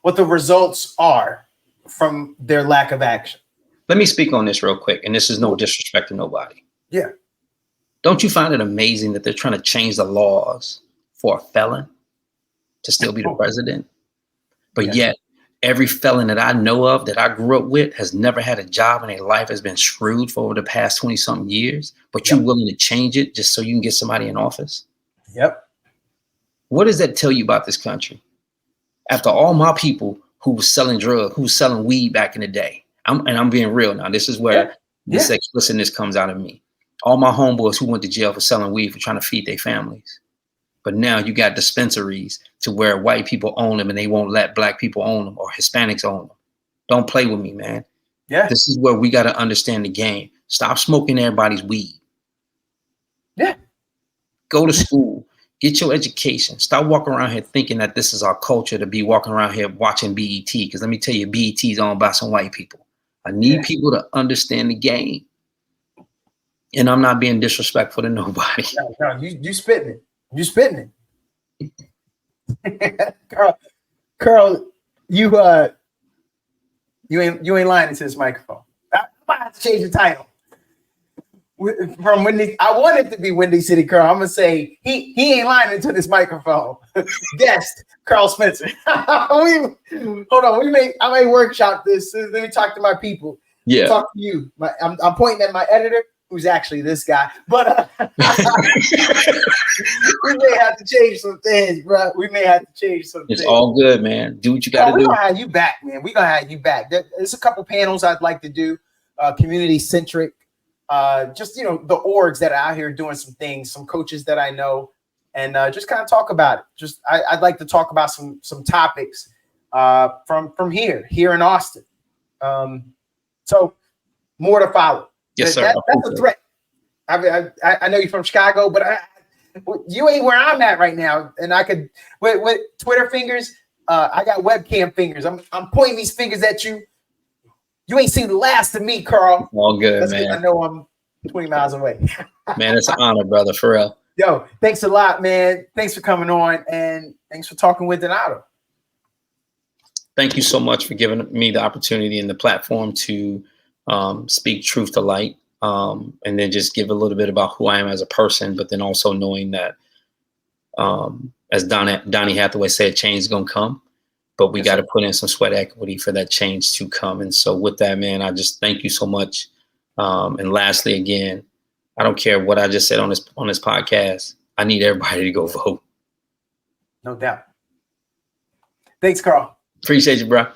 results are from their lack of action. Let me speak on this real quick, and this is no disrespect to nobody. Yeah. Don't you find it amazing that they're trying to change the laws for a felon to still be the president? But yet every felon that I know of that I grew up with has never had a job, and their life has been screwed for over the past 20 something years, but you're willing to change it just so you can get somebody in office. What does that tell you about this country? After all my people who was selling drugs, who was selling weed back in the day, I'm being real now. This is where this explicitness comes out of me. All my homeboys who went to jail for selling weed, for trying to feed their families. But now you got dispensaries to where white people own them and they won't let Black people own them, or Hispanics own them. Don't play with me, man. This is where we got to understand the game. Stop smoking everybody's weed. Go to school. Get your education. Stop walking around here thinking that this is our culture, to be walking around here watching BET. Because let me tell you, BET is owned by some white people. I need people to understand the game. And I'm not being disrespectful to nobody. No, you spitting it. You spitting it. Karl, you ain't lying into this microphone. I might have to change the title. From Windy, I want it to be Windy City Karl. I'm gonna say he ain't lying into this microphone. Guest Karl Spencer. Hold on, I may workshop this. Let me talk to my people. Talk to you. I'm pointing at my editor, who's actually this guy. But we may have to change some things, bro. It's all good, man. Do what you got to do. We're gonna have you back, man. We're gonna have you back. There's a couple panels I'd like to do, community centric. Just the orgs that are out here doing some things, some coaches that I know, and just kind of talk about it. I'd like to talk about some topics from here in Austin. So more to follow. Yes, sir. That's a threat. I know you're from Chicago, but you ain't where I'm at right now. And I could with Twitter fingers. I got webcam fingers. I'm pointing these fingers at you. You ain't seen the last of me, Karl. All good, man. I know I'm 20 miles away. Man, it's an honor, brother, for real. Yo, thanks a lot, man. Thanks for coming on, and thanks for talking with Donato. Thank you so much for giving me the opportunity and the platform to speak truth to light, and then just give a little bit about who I am as a person, but then also knowing that, as Donnie Hathaway said, change is going to come. but we Yes, got to sir. put in some sweat equity for that change to come. And so with that, man, I just thank you so much. And lastly, again, I don't care what I just said on this podcast. I need everybody to go vote. No doubt. Thanks, Karl. Appreciate you, bro.